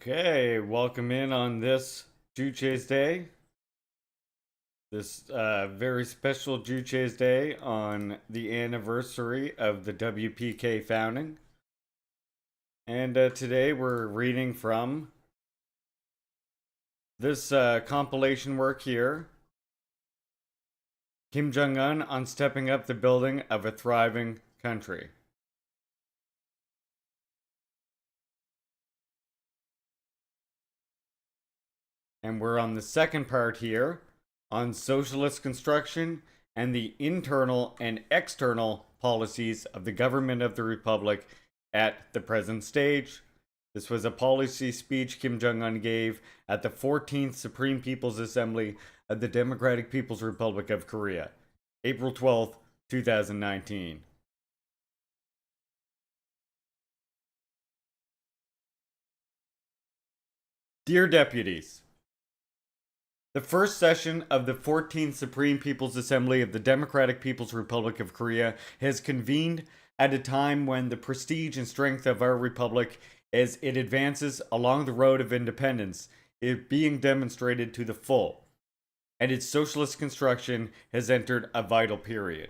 Okay, welcome in on this Juche's Day. This very special Juche's Day on the anniversary of the WPK founding. And today we're reading from this compilation work here, Kim Jong-un on stepping up the building of a thriving country. And we're on the second part here on socialist construction and the internal and external policies of the government of the Republic at the present stage. This was a policy speech Kim Jong-un gave at the 14th Supreme People's Assembly of the Democratic People's Republic of Korea, April 12th, 2019. Dear Deputies, the first session of the 14th Supreme People's Assembly of the Democratic People's Republic of Korea has convened at a time when the prestige and strength of our republic as it advances along the road of independence is being demonstrated to the full, and its socialist construction has entered a vital period.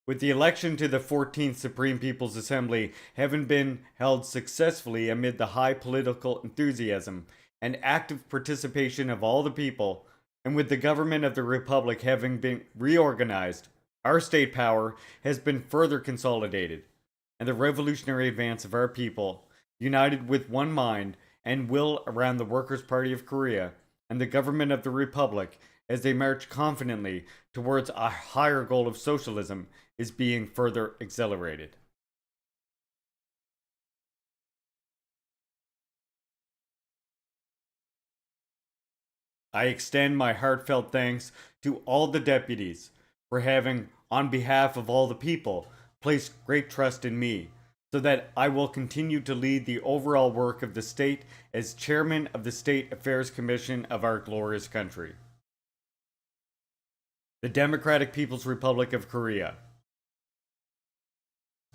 With the election to the 14th Supreme People's Assembly having been held successfully amid the high political enthusiasm and active participation of all the people, and with the government of the Republic having been reorganized, our state power has been further consolidated, and the revolutionary advance of our people, united with one mind and will around the Workers' Party of Korea and the government of the Republic as they march confidently towards a higher goal of socialism, is being further accelerated. I extend my heartfelt thanks to all the deputies for having, on behalf of all the people, placed great trust in me, so that I will continue to lead the overall work of the state as chairman of the State Affairs Commission of our glorious country. The Democratic People's Republic of Korea.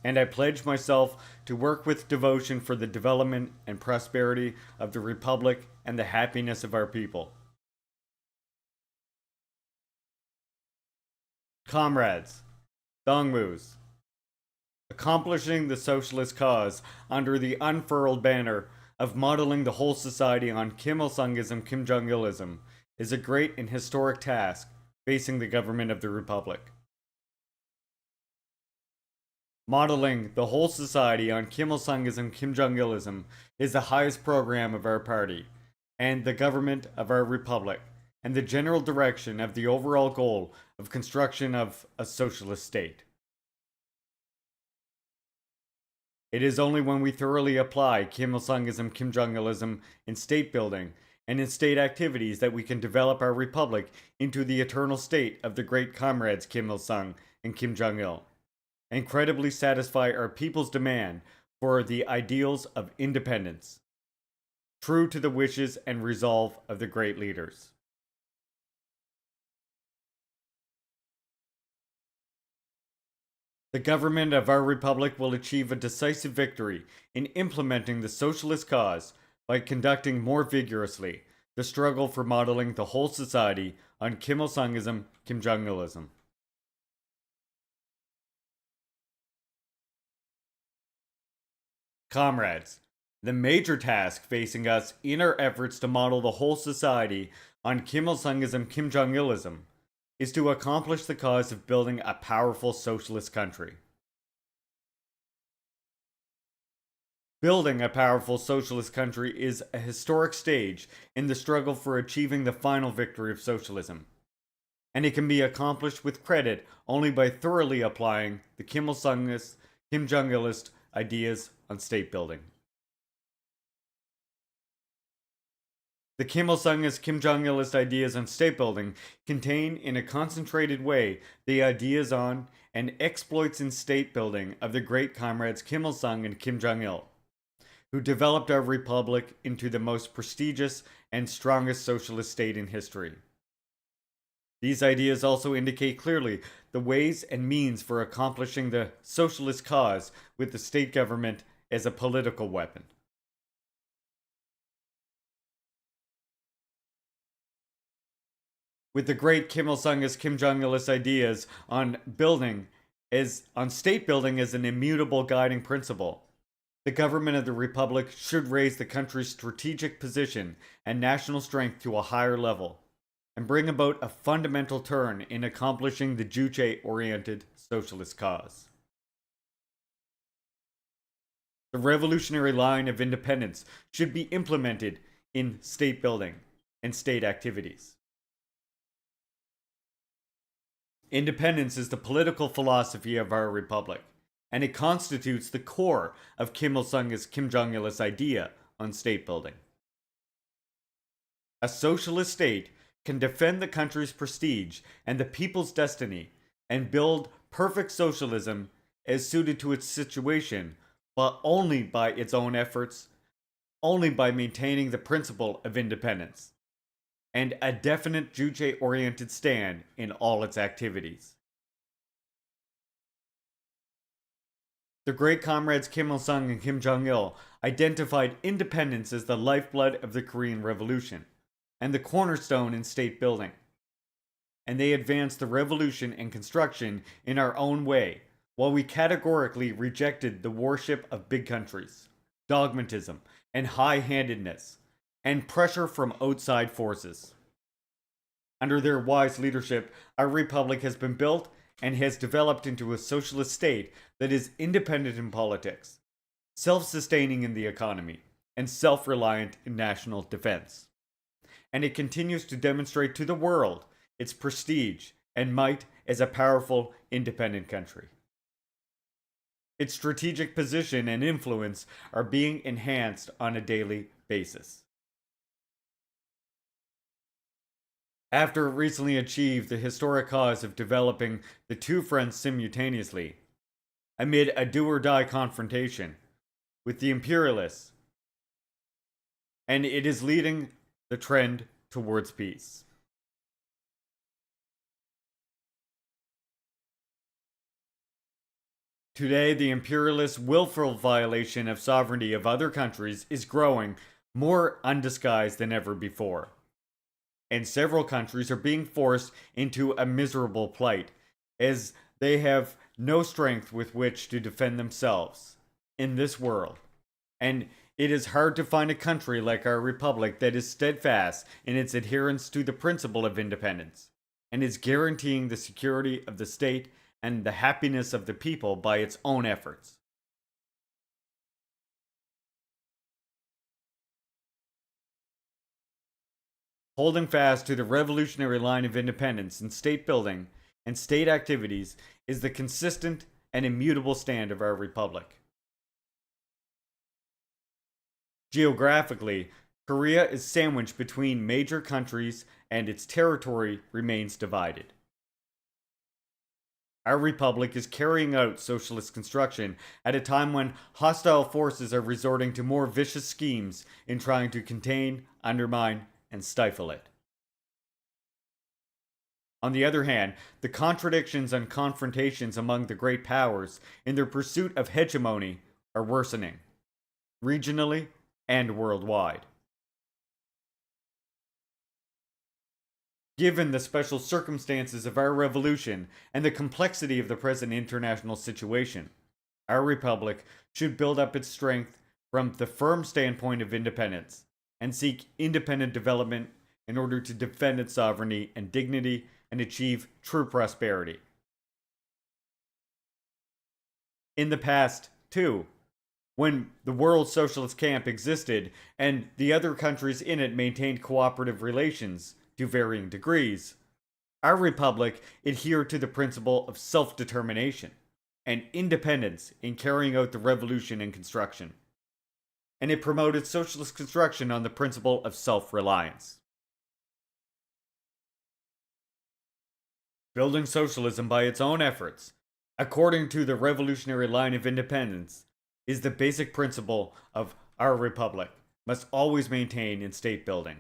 And I pledge myself to work with devotion for the development and prosperity of the Republic and the happiness of our people. Comrades, Dongmus, accomplishing the socialist cause under the unfurled banner of modeling the whole society on Kim Il-sungism, Kim Jong-ilism is a great and historic task facing the government of the Republic. Modeling the whole society on Kim Il-sungism, Kim Jong-ilism is the highest program of our party and the government of our republic, and the general direction of the overall goal of construction of a socialist state. It is only when we thoroughly apply Kim Il-sungism, Kim Jong-ilism in state building and in state activities that we can develop our republic into the eternal state of the great comrades Kim Il-sung and Kim Jong-il, and credibly satisfy our people's demand for the ideals of independence, true to the wishes and resolve of the great leaders. The government of our republic will achieve a decisive victory in implementing the socialist cause by conducting more vigorously the struggle for modeling the whole society on Kim Il-sungism, Kim Jong-ilism. Comrades, the major task facing us in our efforts to model the whole society on Kim Il-sungism, Kim Jong-ilism is to accomplish the cause of building a powerful socialist country. Building a powerful socialist country is a historic stage in the struggle for achieving the final victory of socialism, and it can be accomplished with credit only by thoroughly applying the Kim Il-sungist, Kim Jong-ilist ideas on state building. The Kim Il-sungist, Kim Jong-ilist ideas on state building contain in a concentrated way the ideas on and exploits in state building of the great comrades Kim Il-sung and Kim Jong-il, who developed our republic into the most prestigious and strongest socialist state in history. These ideas also indicate clearly the ways and means for accomplishing the socialist cause with the state government as a political weapon. With the great Kim Il Sung's Kim Jong Il's ideas on state building as an immutable guiding principle, the government of the Republic should raise the country's strategic position and national strength to a higher level, and bring about a fundamental turn in accomplishing the Juche-oriented socialist cause. The revolutionary line of independence should be implemented in state building and state activities. Independence is the political philosophy of our republic, and it constitutes the core of Kim Il Sung's Kim Jong Il's idea on state building. A socialist state can defend the country's prestige and the people's destiny and build perfect socialism as suited to its situation, but only by its own efforts, only by maintaining the principle of independence and a definite Juche-oriented stand in all its activities. The great comrades Kim Il Sung and Kim Jong Il identified independence as the lifeblood of the Korean Revolution and the cornerstone in state building. And they advanced the revolution and construction in our own way, while we categorically rejected the worship of big countries, dogmatism, and high-handedness, and pressure from outside forces. Under their wise leadership, our republic has been built and has developed into a socialist state that is independent in politics, self-sustaining in the economy, and self-reliant in national defense. And it continues to demonstrate to the world its prestige and might as a powerful, independent country. Its strategic position and influence are being enhanced on a daily basis. After it recently achieved the historic cause of developing the two fronts simultaneously, amid a do-or-die confrontation with the imperialists, and it is leading the trend towards peace. Today, the imperialist willful violation of sovereignty of other countries is growing more undisguised than ever before. And several countries are being forced into a miserable plight, as they have no strength with which to defend themselves in this world. And it is hard to find a country like our republic that is steadfast in its adherence to the principle of independence, and is guaranteeing the security of the state and the happiness of the people by its own efforts. Holding fast to the revolutionary line of independence in state building and state activities is the consistent and immutable stand of our republic. Geographically, Korea is sandwiched between major countries and its territory remains divided. Our republic is carrying out socialist construction at a time when hostile forces are resorting to more vicious schemes in trying to contain, undermine, and stifle it. On the other hand, the contradictions and confrontations among the great powers in their pursuit of hegemony are worsening, regionally and worldwide. Given the special circumstances of our revolution and the complexity of the present international situation, our republic should build up its strength from the firm standpoint of independence and seek independent development in order to defend its sovereignty and dignity and achieve true prosperity. In the past, too, when the World Socialist Camp existed and the other countries in it maintained cooperative relations to varying degrees, our republic adhered to the principle of self-determination and independence in carrying out the revolution and construction, and it promoted socialist construction on the principle of self-reliance. Building socialism by its own efforts, according to the revolutionary line of independence, is the basic principle of our republic, must always maintain in state building.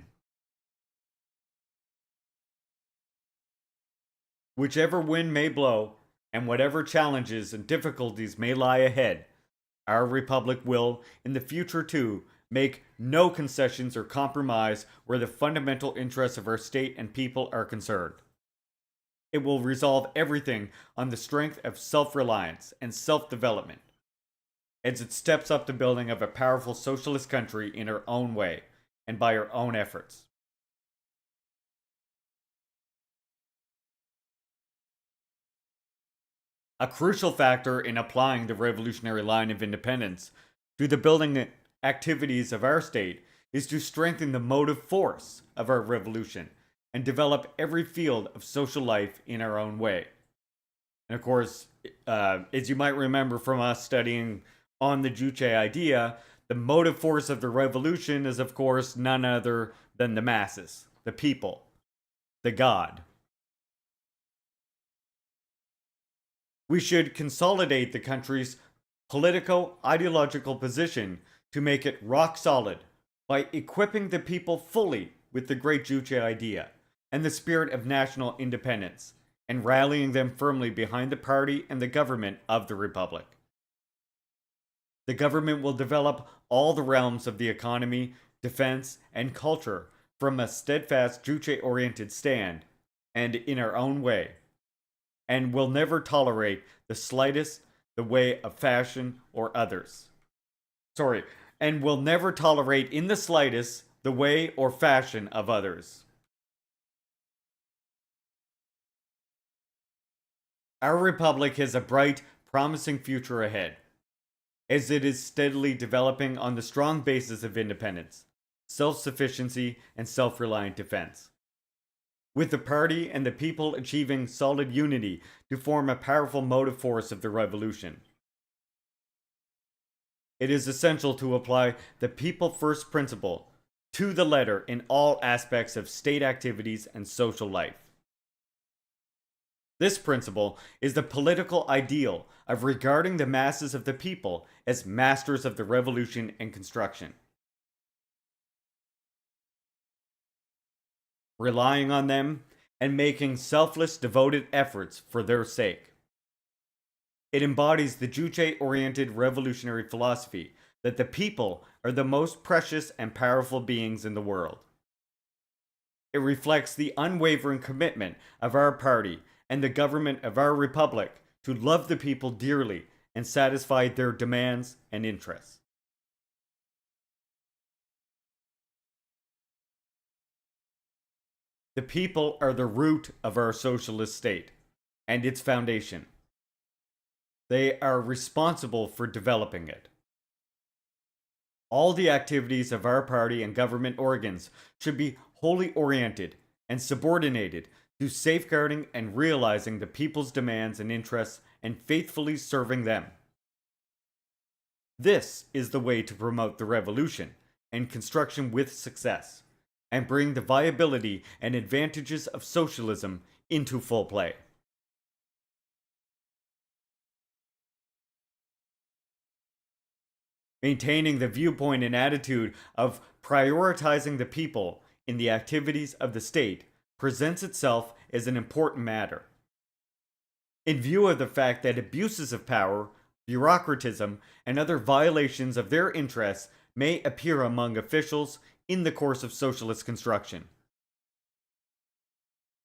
Whichever wind may blow, and whatever challenges and difficulties may lie ahead, our republic will, in the future too, make no concessions or compromise where the fundamental interests of our state and people are concerned. It will resolve everything on the strength of self-reliance and self-development, as it steps up the building of a powerful socialist country in our own way and by our own efforts. A crucial factor in applying the revolutionary line of independence to the building activities of our state is to strengthen the motive force of our revolution and develop every field of social life in our own way. And of course, as you might remember from us studying on the Juche idea, the motive force of the revolution is, of course, none other than the masses, the people, the God. We should consolidate the country's politico-ideological position to make it rock solid by equipping the people fully with the great Juche idea and the spirit of national independence, and rallying them firmly behind the party and the government of the Republic. The government will develop all the realms of the economy, defense, and culture from a steadfast Juche-oriented stand, and in our own way, and will never tolerate the slightest the way of fashion or others. And will never tolerate in the slightest the way or fashion of others. Our republic has a bright, promising future ahead, as it is steadily developing on the strong basis of independence, self-sufficiency, and self-reliant defense, with the party and the people achieving solid unity to form a powerful motive force of the revolution. It is essential to apply the people first principle to the letter in all aspects of state activities and social life. This principle is the political ideal of regarding the masses of the people as masters of the revolution and construction, relying on them and making selfless, devoted efforts for their sake. It embodies the Juche-oriented revolutionary philosophy that the people are the most precious and powerful beings in the world. It reflects the unwavering commitment of our party and the government of our republic to love the people dearly and satisfy their demands and interests. The people are the root of our socialist state and its foundation. They are responsible for developing it. All the activities of our party and government organs should be wholly oriented and subordinated to safeguarding and realizing the people's demands and interests and faithfully serving them. This is the way to promote the revolution and construction with success, and bring the viability and advantages of socialism into full play. Maintaining the viewpoint and attitude of prioritizing the people in the activities of the state presents itself as an important matter. In view of the fact that abuses of power, bureaucratism, and other violations of their interests may appear among officials in the course of socialist construction.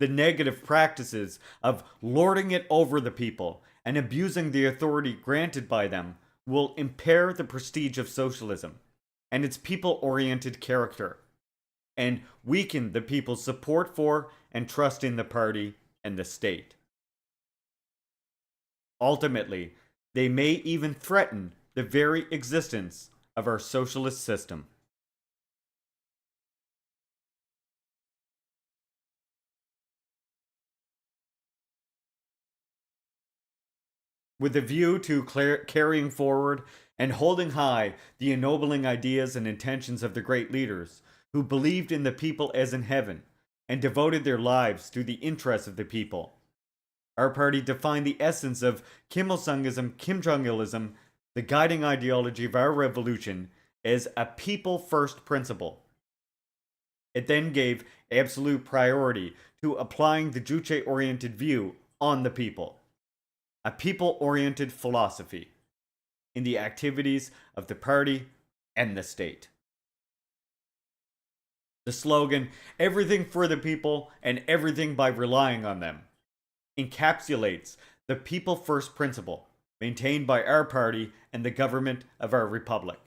The negative practices of lording it over the people and abusing the authority granted by them will impair the prestige of socialism and its people-oriented character, and weaken the people's support for and trust in the party and the state. Ultimately, they may even threaten the very existence of our socialist system. With a view to carrying forward and holding high the ennobling ideas and intentions of the great leaders who believed in the people as in heaven and devoted their lives to the interests of the people, our party defined the essence of Kim Il-sungism, Kim Jong-ilism, the guiding ideology of our revolution, as a people-first principle. It then gave absolute priority to applying the Juche-oriented view on the people, a people-oriented philosophy in the activities of the party and the state. The slogan, everything for the people and everything by relying on them, encapsulates the people first principle maintained by our party and the government of our republic.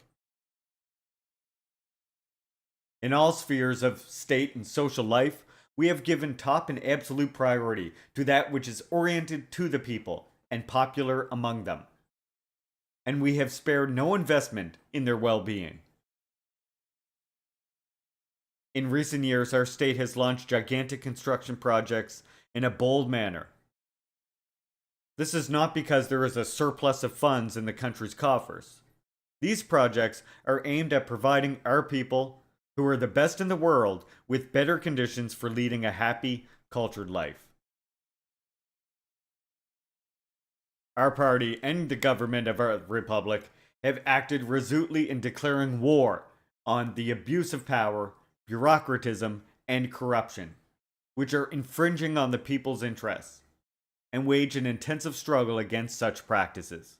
In all spheres of state and social life, we have given top and absolute priority to that which is oriented to the people and popular among them. And we have spared no investment in their well-being. In recent years, our state has launched gigantic construction projects in a bold manner. This is not because there is a surplus of funds in the country's coffers. These projects are aimed at providing our people, who are the best in the world, with better conditions for leading a happy, cultured life. Our party and the government of our republic have acted resolutely in declaring war on the abuse of power, bureaucratism, and corruption, which are infringing on the people's interests, and wage an intensive struggle against such practices,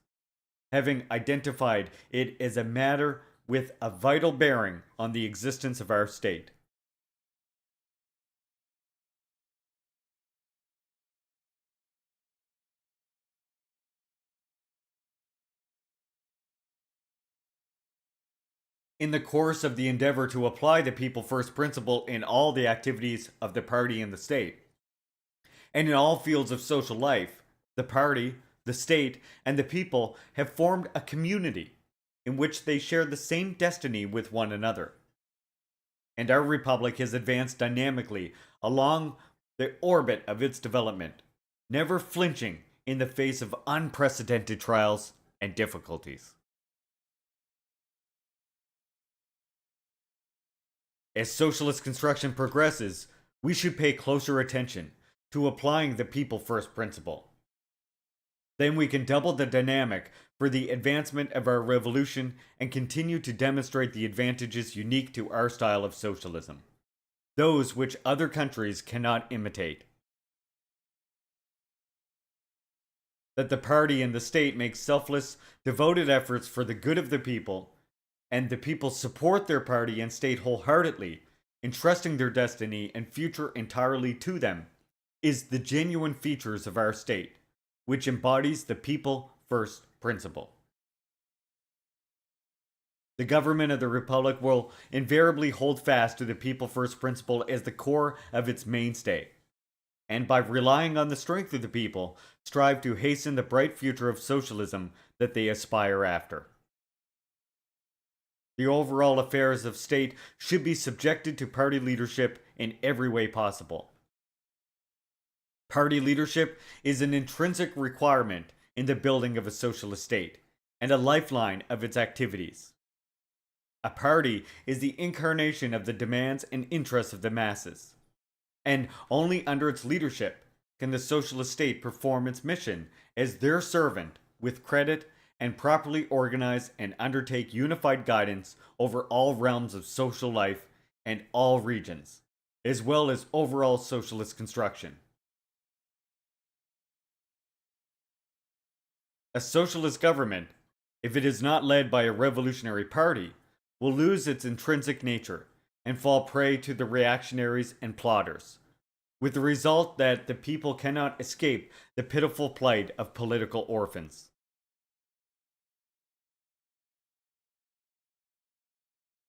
having identified it as a matter with a vital bearing on the existence of our state. In the course of the endeavor to apply the people first principle in all the activities of the party and the state, and in all fields of social life, the party, the state, and the people have formed a community in which they share the same destiny with one another. And our republic has advanced dynamically along the orbit of its development, never flinching in the face of unprecedented trials and difficulties. As socialist construction progresses, we should pay closer attention to applying the people first principle. Then we can double the dynamic for the advancement of our revolution and continue to demonstrate the advantages unique to our style of socialism, those which other countries cannot imitate. That the party and the state make selfless, devoted efforts for the good of the people, and the people support their party and state wholeheartedly, entrusting their destiny and future entirely to them, is the genuine features of our state, which embodies the people first principle. The government of the Republic will invariably hold fast to the people first principle as the core of its mainstay, and by relying on the strength of the people, strive to hasten the bright future of socialism that they aspire after. The overall affairs of state should be subjected to party leadership in every way possible. Party leadership is an intrinsic requirement in the building of a socialist state, and a lifeline of its activities. A party is the incarnation of the demands and interests of the masses, and only under its leadership can the socialist state perform its mission as their servant with credit and properly organize and undertake unified guidance over all realms of social life and all regions, as well as overall socialist construction. A socialist government, if it is not led by a revolutionary party, will lose its intrinsic nature and fall prey to the reactionaries and plotters, with the result that the people cannot escape the pitiful plight of political orphans.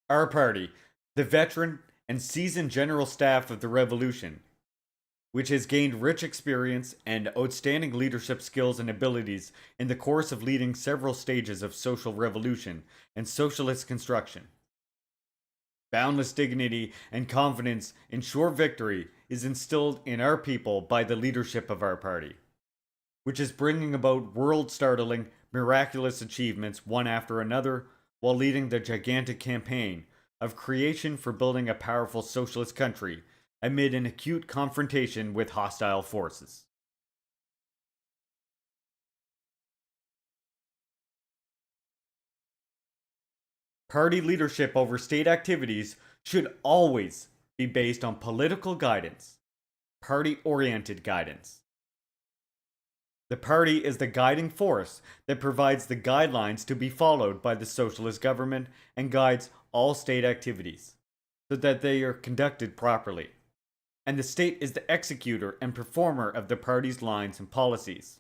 Our party, the veteran and seasoned general staff of the revolution, which has gained rich experience and outstanding leadership skills and abilities in the course of leading several stages of social revolution and socialist construction. Boundless dignity and confidence in sure victory is instilled in our people by the leadership of our party, which is bringing about world-startling, miraculous achievements one after another while leading the gigantic campaign of creation for building a powerful socialist country amid an acute confrontation with hostile forces. Party leadership over state activities should always be based on political guidance, party-oriented guidance. The party is the guiding force that provides the guidelines to be followed by the socialist government and guides all state activities so that they are conducted properly. And the state is the executor and performer of the party's lines and policies.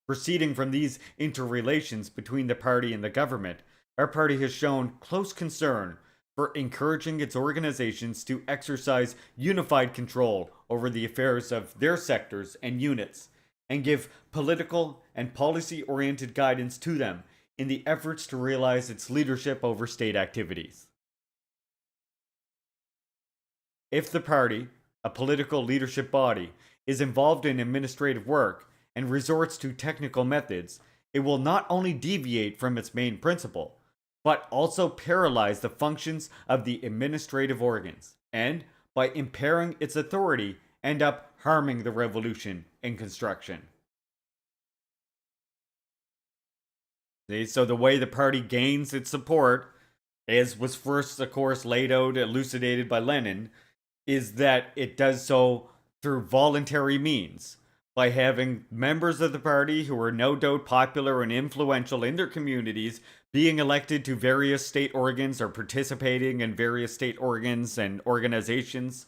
Proceeding from these interrelations between the party and the government, our party has shown close concern for encouraging its organizations to exercise unified control over the affairs of their sectors and units, and give political and policy oriented guidance to them in the efforts to realize its leadership over state activities. If the party, a political leadership body, is involved in administrative work and resorts to technical methods, it will not only deviate from its main principle, but also paralyze the functions of the administrative organs, and, by impairing its authority, end up harming the revolution in construction. So the way the party gains its support, as was first, of course, laid out, elucidated by Lenin, is that it does so through voluntary means, by having members of the party who are no doubt popular and influential in their communities being elected to various state organs or participating in various state organs and organizations,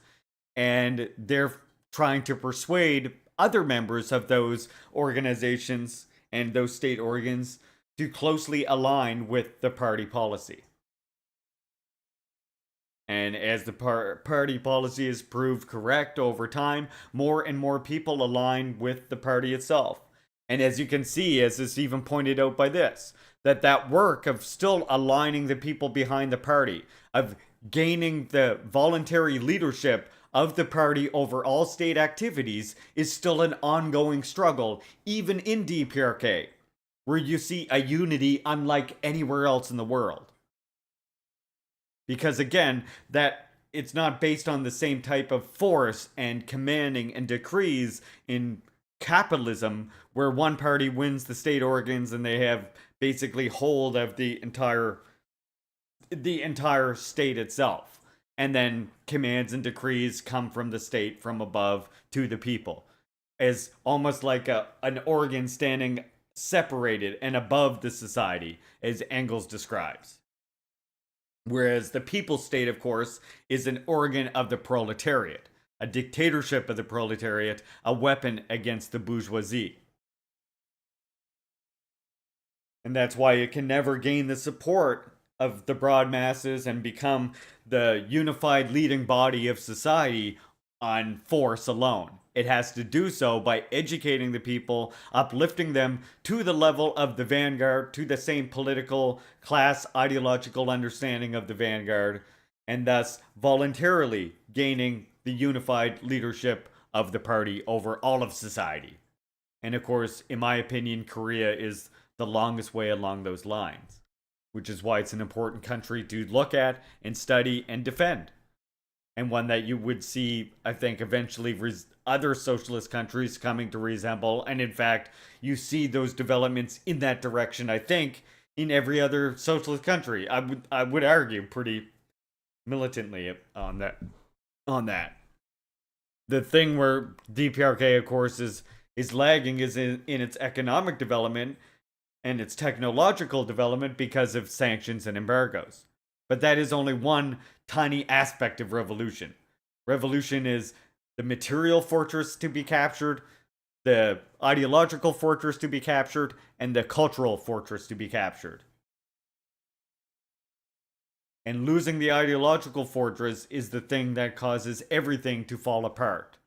and they're trying to persuade other members of those organizations and those state organs to closely align with the party policy. And as the party policy is proved correct over time, more and more people align with the party itself. And as you can see, as is even pointed out by this, that work of still aligning the people behind the party, of gaining the voluntary leadership of the party over all state activities, is still an ongoing struggle, even in DPRK, where you see a unity unlike anywhere else in the world. Because again, that it's not based on the same type of force and commanding and decrees in capitalism, where one party wins the state organs and they have basically hold of the entire state itself, and then commands and decrees come from the state from above to the people, as almost like an organ standing separated and above the society, as Engels describes. Whereas the people's state, of course, is an organ of the proletariat, a dictatorship of the proletariat, a weapon against the bourgeoisie. And that's why it can never gain the support of the broad masses and become the unified leading body of society on force alone. It has to do so by educating the people, uplifting them to the level of the vanguard, to the same political, class, ideological understanding of the vanguard, and thus voluntarily gaining the unified leadership of the party over all of society. And of course, in my opinion, Korea is the longest way along those lines, which is why it's an important country to look at and study and defend. And one that you would see, I think, eventually other socialist countries coming to resemble. And in fact, you see those developments in that direction, I think, in every other socialist country. I would argue pretty militantly on that. The thing where DPRK, of course, is lagging is in its economic development and its technological development because of sanctions and embargoes. But that is only one tiny aspect of revolution. Revolution is the material fortress to be captured, the ideological fortress to be captured, and the cultural fortress to be captured. And losing the ideological fortress is the thing that causes everything to fall apart.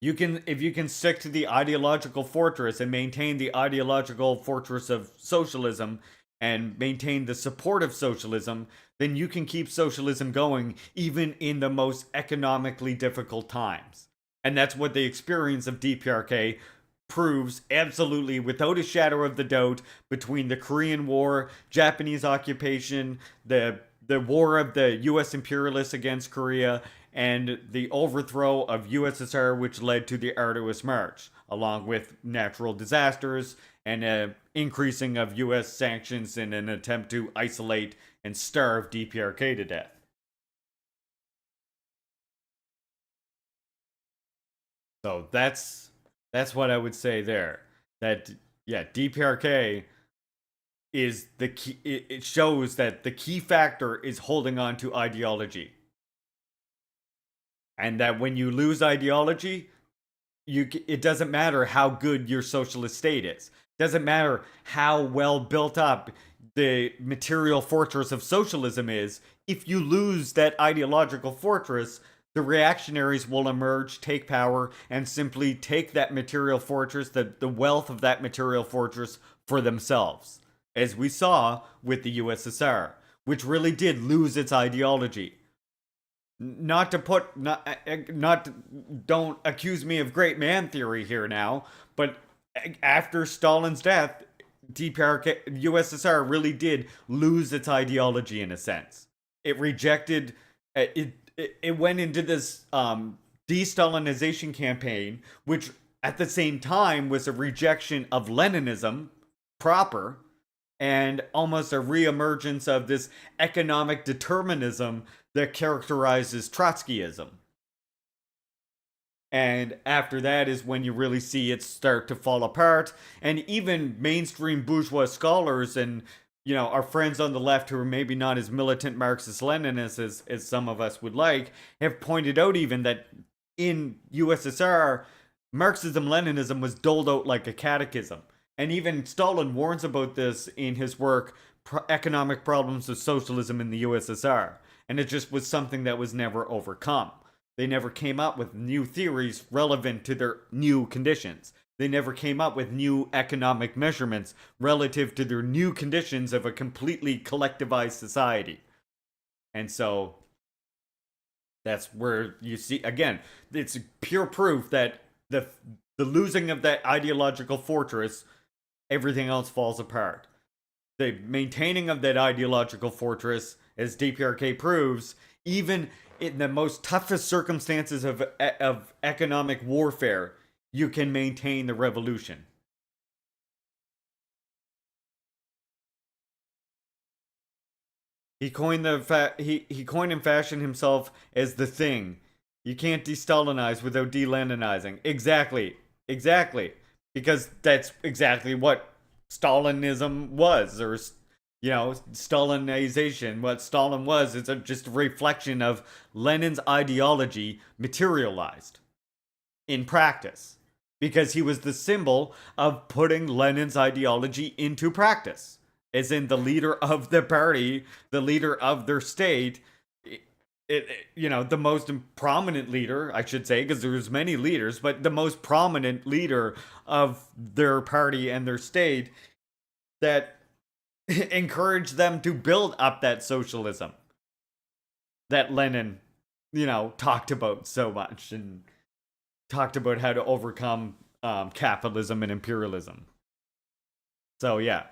If you can stick to the ideological fortress and maintain the ideological fortress of socialism and maintain the support of socialism, then you can keep socialism going even in the most economically difficult times. And that's what the experience of DPRK proves absolutely without a shadow of the doubt between the Korean War, Japanese occupation, the war of the US imperialists against Korea, and the overthrow of USSR, which led to the Arduous March, along with natural disasters and an increasing of US sanctions in an attempt to isolate and starve DPRK to death. So that's what I would say there. That yeah, DPRK is the key. It shows that the key factor is holding on to ideology, and that when you lose ideology, it doesn't matter how good your socialist state is. It doesn't matter how well built up the material fortress of socialism is. If you lose that ideological fortress, the reactionaries will emerge, take power, and simply take that material fortress, the wealth of that material fortress, for themselves. As we saw with the USSR, which really did lose its ideology. Not to put not don't accuse me of great man theory here now, but after Stalin's death, DPRK USSR really did lose its ideology in a sense. It rejected it went into this de-Stalinization campaign, which at the same time was a rejection of Leninism proper, and almost a reemergence of this economic determinism that characterizes Trotskyism. And after that is when you really see it start to fall apart. And even mainstream bourgeois scholars and, our friends on the left who are maybe not as militant Marxist-Leninists as some of us would like, have pointed out even that in USSR, Marxism-Leninism was doled out like a catechism. And even Stalin warns about this in his work, Economic Problems of Socialism in the USSR. And it just was something that was never overcome. They never came up with new theories relevant to their new conditions. They never came up with new economic measurements relative to their new conditions of a completely collectivized society. And so that's where you see, again, it's pure proof that the losing of that ideological fortress, everything else falls apart. The maintaining of that ideological fortress, as DPRK proves, even in the most toughest circumstances of economic warfare, you can maintain the revolution. He coined he coined and fashioned himself as the thing. You can't de-Stalinize without de-Leninizing. Exactly, because that's exactly what Stalinism was, or Stalinization. What Stalin was is just a reflection of Lenin's ideology materialized in practice, because he was the symbol of putting Lenin's ideology into practice, as in the leader of the party, the leader of their state. The most prominent leader, I should say, because there's many leaders, but the most prominent leader of their party and their state that encouraged them to build up that socialism that Lenin, talked about so much, and talked about how to overcome capitalism and imperialism. So, yeah.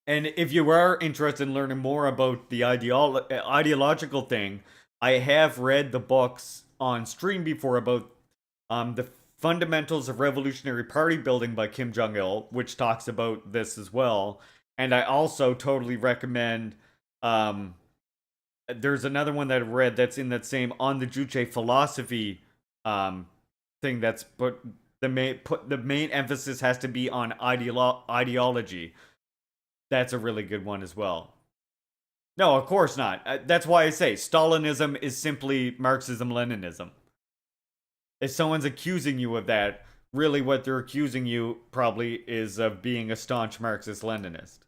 And if you are interested in learning more about the ideological thing, I have read the books on stream before about the Fundamentals of Revolutionary Party Building by Kim Jong-il, which talks about this as well. And I also totally recommend, there's another one that I read that's in that same On the Juche philosophy thing, that's the main emphasis has to be on ideology. That's a really good one as well. No, of course not. That's why I say Stalinism is simply Marxism-Leninism. If someone's accusing you of that, really what they're accusing you probably is of being a staunch Marxist-Leninist.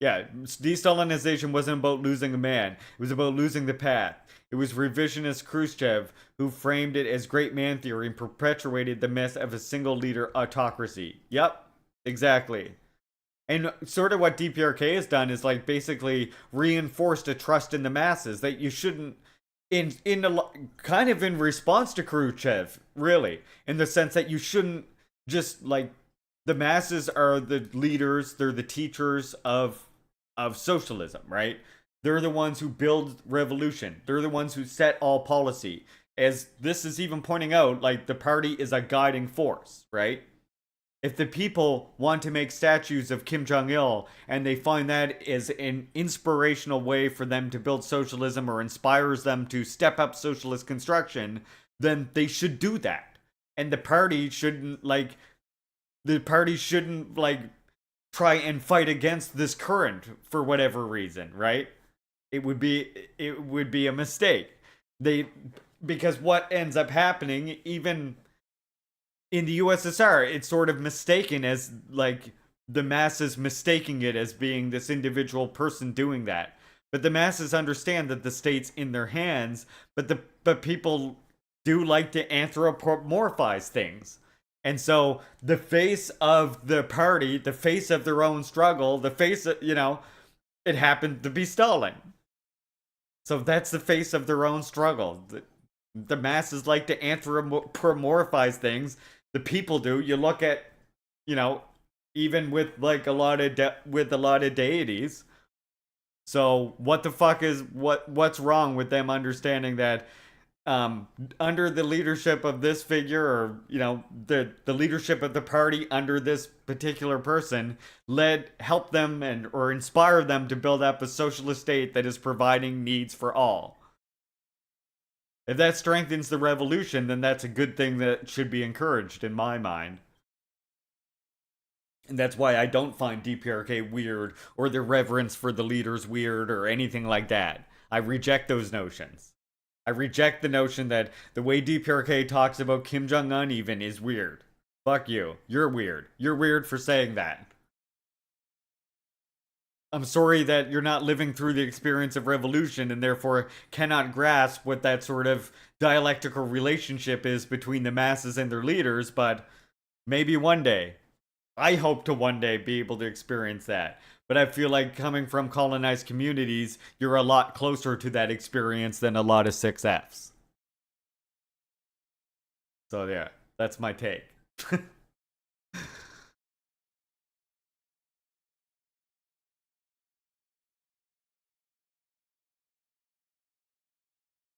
Yeah, de-Stalinization wasn't about losing a man. It was about losing the path. It was revisionist Khrushchev who framed it as great man theory and perpetuated the myth of a single leader autocracy. Yep, exactly. And sort of what DPRK has done is like basically reinforced a trust in the masses that you shouldn't, kind of in response to Khrushchev, really, in the sense that you shouldn't just like, the masses are the leaders, they're the teachers of socialism, right? They're the ones who build revolution. They're the ones who set all policy. As this is even pointing out, like the party is a guiding force, right? If the people want to make statues of Kim Jong il and they find that is an inspirational way for them to build socialism or inspires them to step up socialist construction, then they should do that. And the party shouldn't like try and fight against this current for whatever reason, right? It would be a mistake. They Because what ends up happening, even in the USSR, it's sort of mistaken as like the masses mistaking it as being this individual person doing that. But the masses understand that the state's in their hands, but people do like to anthropomorphize things. And so the face of the party, the face of their own struggle, the face of, it happened to be Stalin. So that's the face of their own struggle. The masses like to anthropomorphize things. The people do. You look at, you know, even with like with a lot of deities. So what the fuck is what's wrong with them understanding that under the leadership of this figure, or the leadership of the party under this particular person, help them or inspire them to build up a socialist state that is providing needs for all. If that strengthens the revolution, then that's a good thing that should be encouraged in my mind. And that's why I don't find DPRK weird or the reverence for the leaders weird or anything like that. I reject those notions. I reject the notion that the way DPRK talks about Kim Jong Un even is weird. Fuck you. You're weird. You're weird for saying that. I'm sorry that you're not living through the experience of revolution and therefore cannot grasp what that sort of dialectical relationship is between the masses and their leaders, but maybe one day. I hope to one day be able to experience that. But I feel like coming from colonized communities, you're a lot closer to that experience than a lot of 6Fs. So yeah, that's my take.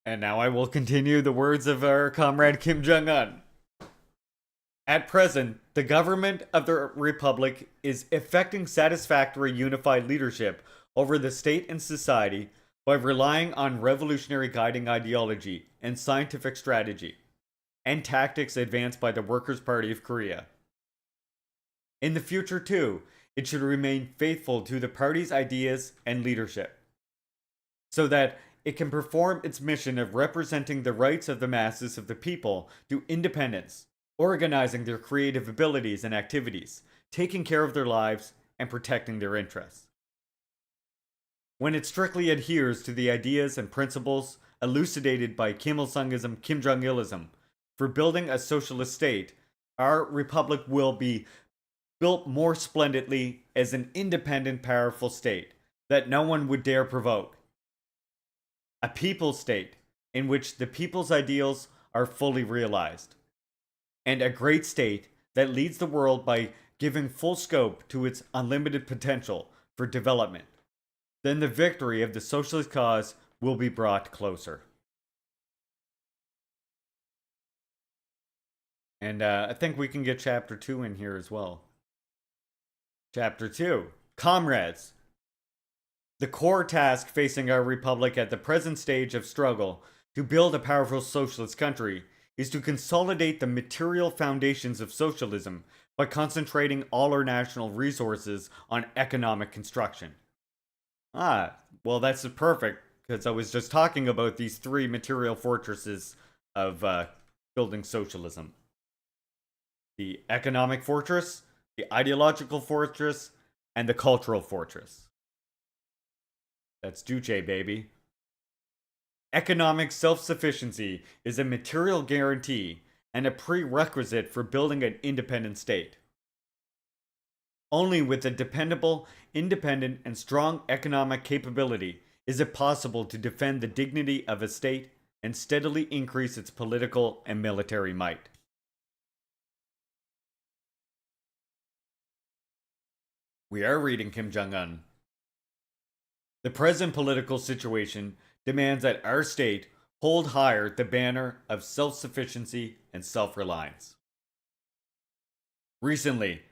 And now I will continue the words of our comrade Kim Jong Un. At present, the government of the Republic is effecting satisfactory unified leadership over the state and society by relying on revolutionary guiding ideology and scientific strategy, and tactics advanced by the Workers' Party of Korea. In the future, too, it should remain faithful to the party's ideas and leadership, so that it can perform its mission of representing the rights of the masses of the people to independence, organizing their creative abilities and activities, taking care of their lives, and protecting their interests. When it strictly adheres to the ideas and principles elucidated by Kim Il-sungism, Kim Jong-ilism, for building a socialist state, our republic will be built more splendidly as an independent, powerful state that no one would dare provoke. A people state in which the people's ideals are fully realized, and a great state that leads the world by giving full scope to its unlimited potential for development. Then the victory of the socialist cause will be brought closer. And I think we can get chapter 2 in here as well. Chapter 2. Comrades. The core task facing our republic at the present stage of struggle to build a powerful socialist country is to consolidate the material foundations of socialism by concentrating all our national resources on economic construction. Well, that's perfect, because I was just talking about these three material fortresses of building socialism: the economic fortress, the ideological fortress, and the cultural fortress. That's Juche, baby. Economic self-sufficiency is a material guarantee and a prerequisite for building an independent state. Only with a dependable, independent, and strong economic capability is it possible to defend the dignity of a state and steadily increase its political and military might. We are reading Kim Jong-un. The present political situation demands that our state hold higher the banner of self-sufficiency and self-reliance. Recently,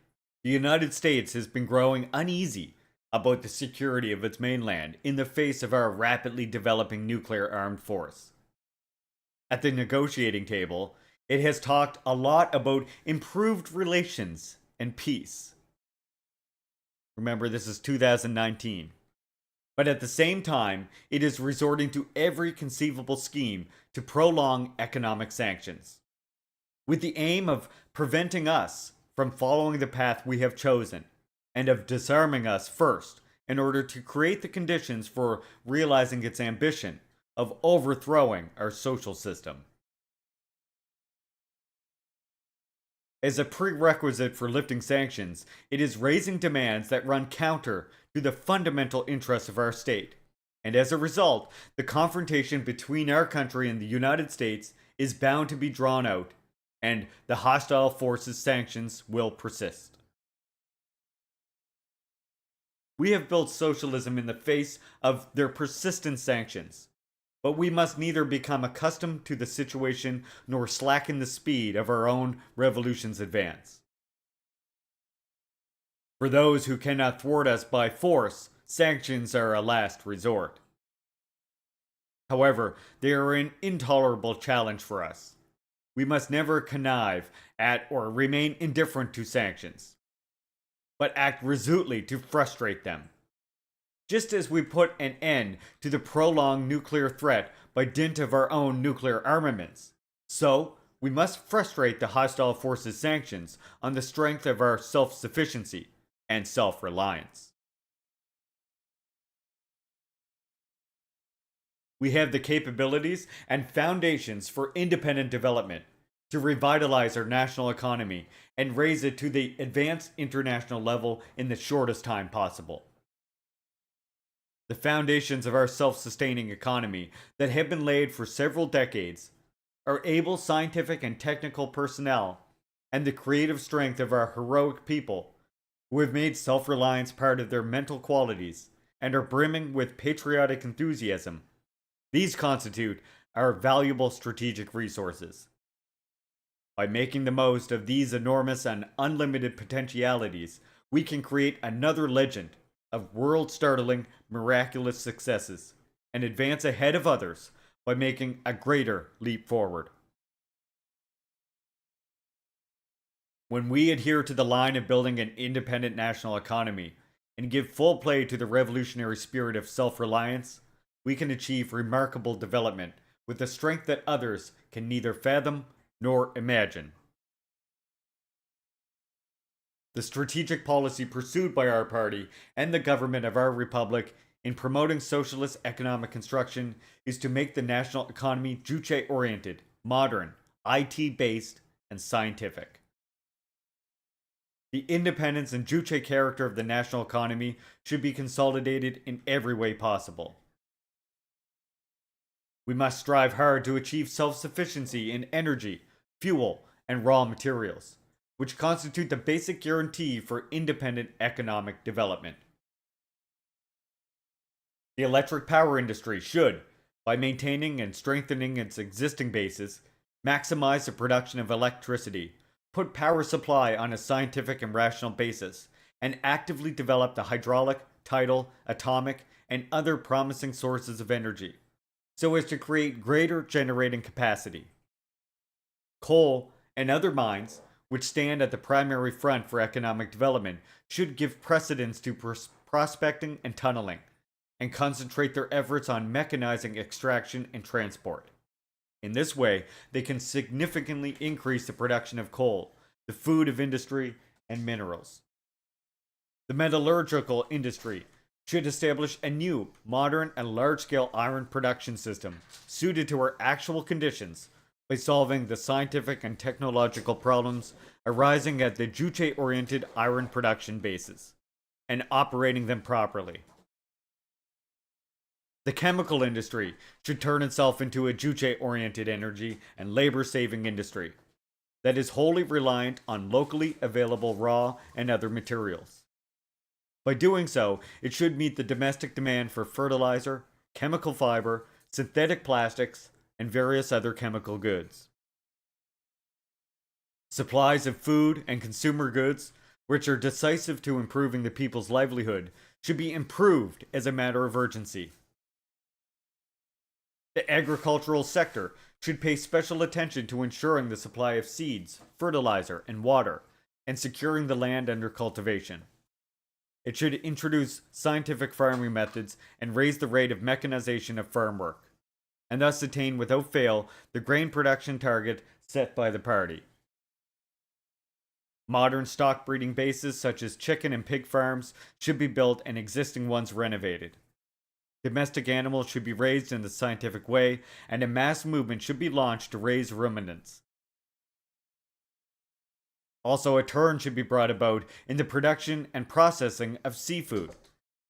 the United States has been growing uneasy about the security of its mainland in the face of our rapidly developing nuclear armed force. At the negotiating table, it has talked a lot about improved relations and peace. Remember, this is 2019. But at the same time, it is resorting to every conceivable scheme to prolong economic sanctions, with the aim of preventing us from following the path we have chosen, and of disarming us first in order to create the conditions for realizing its ambition of overthrowing our social system. As a prerequisite for lifting sanctions, it is raising demands that run counter to the fundamental interests of our state. And as a result, the confrontation between our country and the United States is bound to be drawn out, and the hostile forces' sanctions will persist. We have built socialism in the face of their persistent sanctions, but we must neither become accustomed to the situation nor slacken the speed of our own revolution's advance. For those who cannot thwart us by force, sanctions are a last resort. However, they are an intolerable challenge for us. We must never connive at or remain indifferent to sanctions, but act resolutely to frustrate them. Just as we put an end to the prolonged nuclear threat by dint of our own nuclear armaments, so we must frustrate the hostile forces' sanctions on the strength of our self-sufficiency and self-reliance. We have the capabilities and foundations for independent development to revitalize our national economy and raise it to the advanced international level in the shortest time possible. The foundations of our self-sustaining economy that have been laid for several decades are able scientific and technical personnel and the creative strength of our heroic people who have made self-reliance part of their mental qualities and are brimming with patriotic enthusiasm. These constitute our valuable strategic resources. By making the most of these enormous and unlimited potentialities, we can create another legend of world-startling, miraculous successes and advance ahead of others by making a greater leap forward. When we adhere to the line of building an independent national economy and give full play to the revolutionary spirit of self-reliance, we can achieve remarkable development with a strength that others can neither fathom nor imagine. The strategic policy pursued by our party and the government of our republic in promoting socialist economic construction is to make the national economy Juche-oriented, modern, IT-based, and scientific. The independence and Juche character of the national economy should be consolidated in every way possible. We must strive hard to achieve self-sufficiency in energy, fuel, and raw materials, which constitute the basic guarantee for independent economic development. The electric power industry should, by maintaining and strengthening its existing bases, maximize the production of electricity, put power supply on a scientific and rational basis, and actively develop the hydraulic, tidal, atomic, and other promising sources of energy, so as to create greater generating capacity. Coal and other mines, which stand at the primary front for economic development, should give precedence to prospecting and tunneling, and concentrate their efforts on mechanizing extraction and transport. In this way, they can significantly increase the production of coal, the food of industry, and minerals. The metallurgical industry should establish a new, modern, and large-scale iron production system suited to our actual conditions by solving the scientific and technological problems arising at the Juche-oriented iron production bases, and operating them properly. The chemical industry should turn itself into a Juche-oriented energy and labor-saving industry that is wholly reliant on locally available raw and other materials. By doing so, it should meet the domestic demand for fertilizer, chemical fiber, synthetic plastics, and various other chemical goods. Supplies of food and consumer goods, which are decisive to improving the people's livelihood, should be improved as a matter of urgency. The agricultural sector should pay special attention to ensuring the supply of seeds, fertilizer, and water, and securing the land under cultivation. It should introduce scientific farming methods and raise the rate of mechanization of farm work, and thus attain without fail the grain production target set by the party. Modern stock breeding bases such as chicken and pig farms should be built and existing ones renovated. Domestic animals should be raised in the scientific way, and a mass movement should be launched to raise ruminants. Also, a turn should be brought about in the production and processing of seafood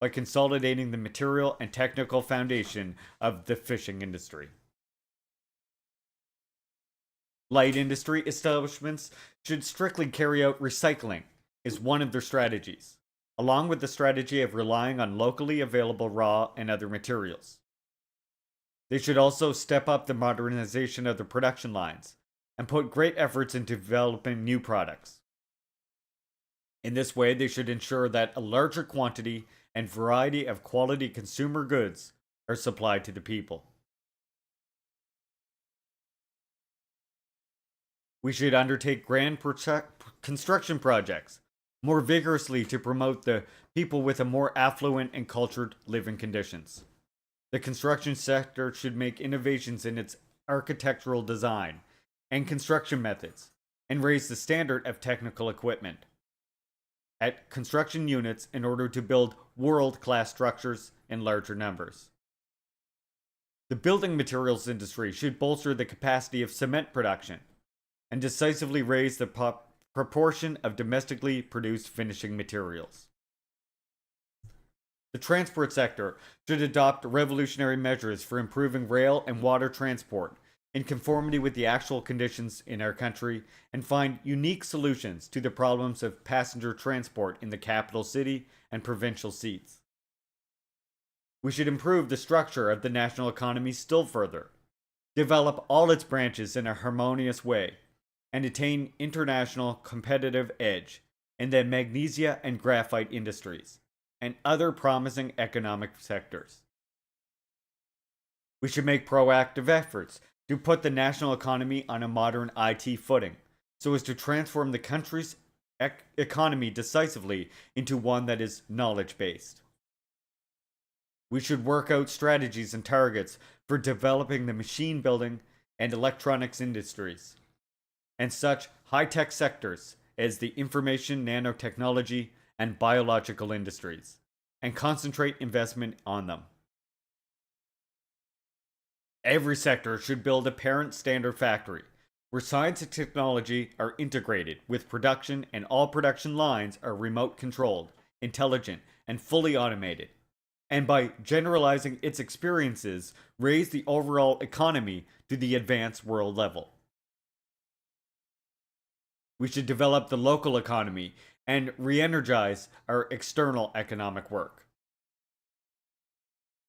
by consolidating the material and technical foundation of the fishing industry. Light industry establishments should strictly carry out recycling as one of their strategies, along with the strategy of relying on locally available raw and other materials. They should also step up the modernization of the production lines and put great efforts into developing new products. In this way, they should ensure that a larger quantity and variety of quality consumer goods are supplied to the people. We should undertake grand construction projects more vigorously to promote the people with a more affluent and cultured living conditions. The construction sector should make innovations in its architectural design and construction methods and raise the standard of technical equipment at construction units in order to build world-class structures in larger numbers. The building materials industry should bolster the capacity of cement production and decisively raise the proportion of domestically produced finishing materials. The transport sector should adopt revolutionary measures for improving rail and water transport in conformity with the actual conditions in our country and find unique solutions to the problems of passenger transport in the capital city and provincial seats. We should improve the structure of the national economy still further, develop all its branches in a harmonious way, and attain international competitive edge in the magnesia and graphite industries and other promising economic sectors. We should make proactive efforts to put the national economy on a modern IT footing so as to transform the country's economy decisively into one that is knowledge-based. We should work out strategies and targets for developing the machine building and electronics industries and such high-tech sectors as the information nanotechnology and biological industries, and concentrate investment on them. Every sector should build a parent standard factory where science and technology are integrated with production, and all production lines are remote controlled, intelligent, and fully automated, and by generalizing its experiences, raise the overall economy to the advanced world level. We should develop the local economy and re-energize our external economic work.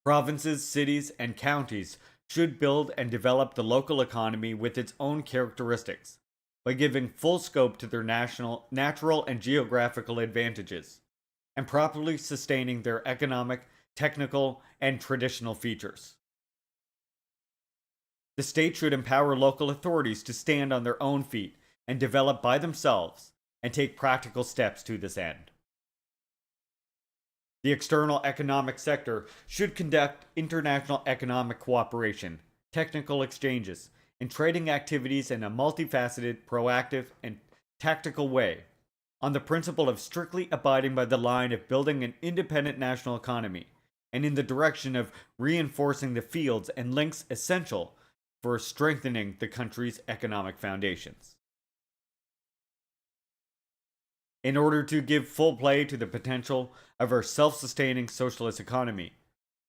Provinces, cities, and counties should build and develop the local economy with its own characteristics by giving full scope to their natural and geographical advantages and properly sustaining their economic, technical, and traditional features. The state should empower local authorities to stand on their own feet and develop by themselves and take practical steps to this end. The external economic sector should conduct international economic cooperation, technical exchanges, and trading activities in a multifaceted, proactive, and tactical way, on the principle of strictly abiding by the line of building an independent national economy, and in the direction of reinforcing the fields and links essential for strengthening the country's economic foundations. In order to give full play to the potential of our self-sustaining socialist economy,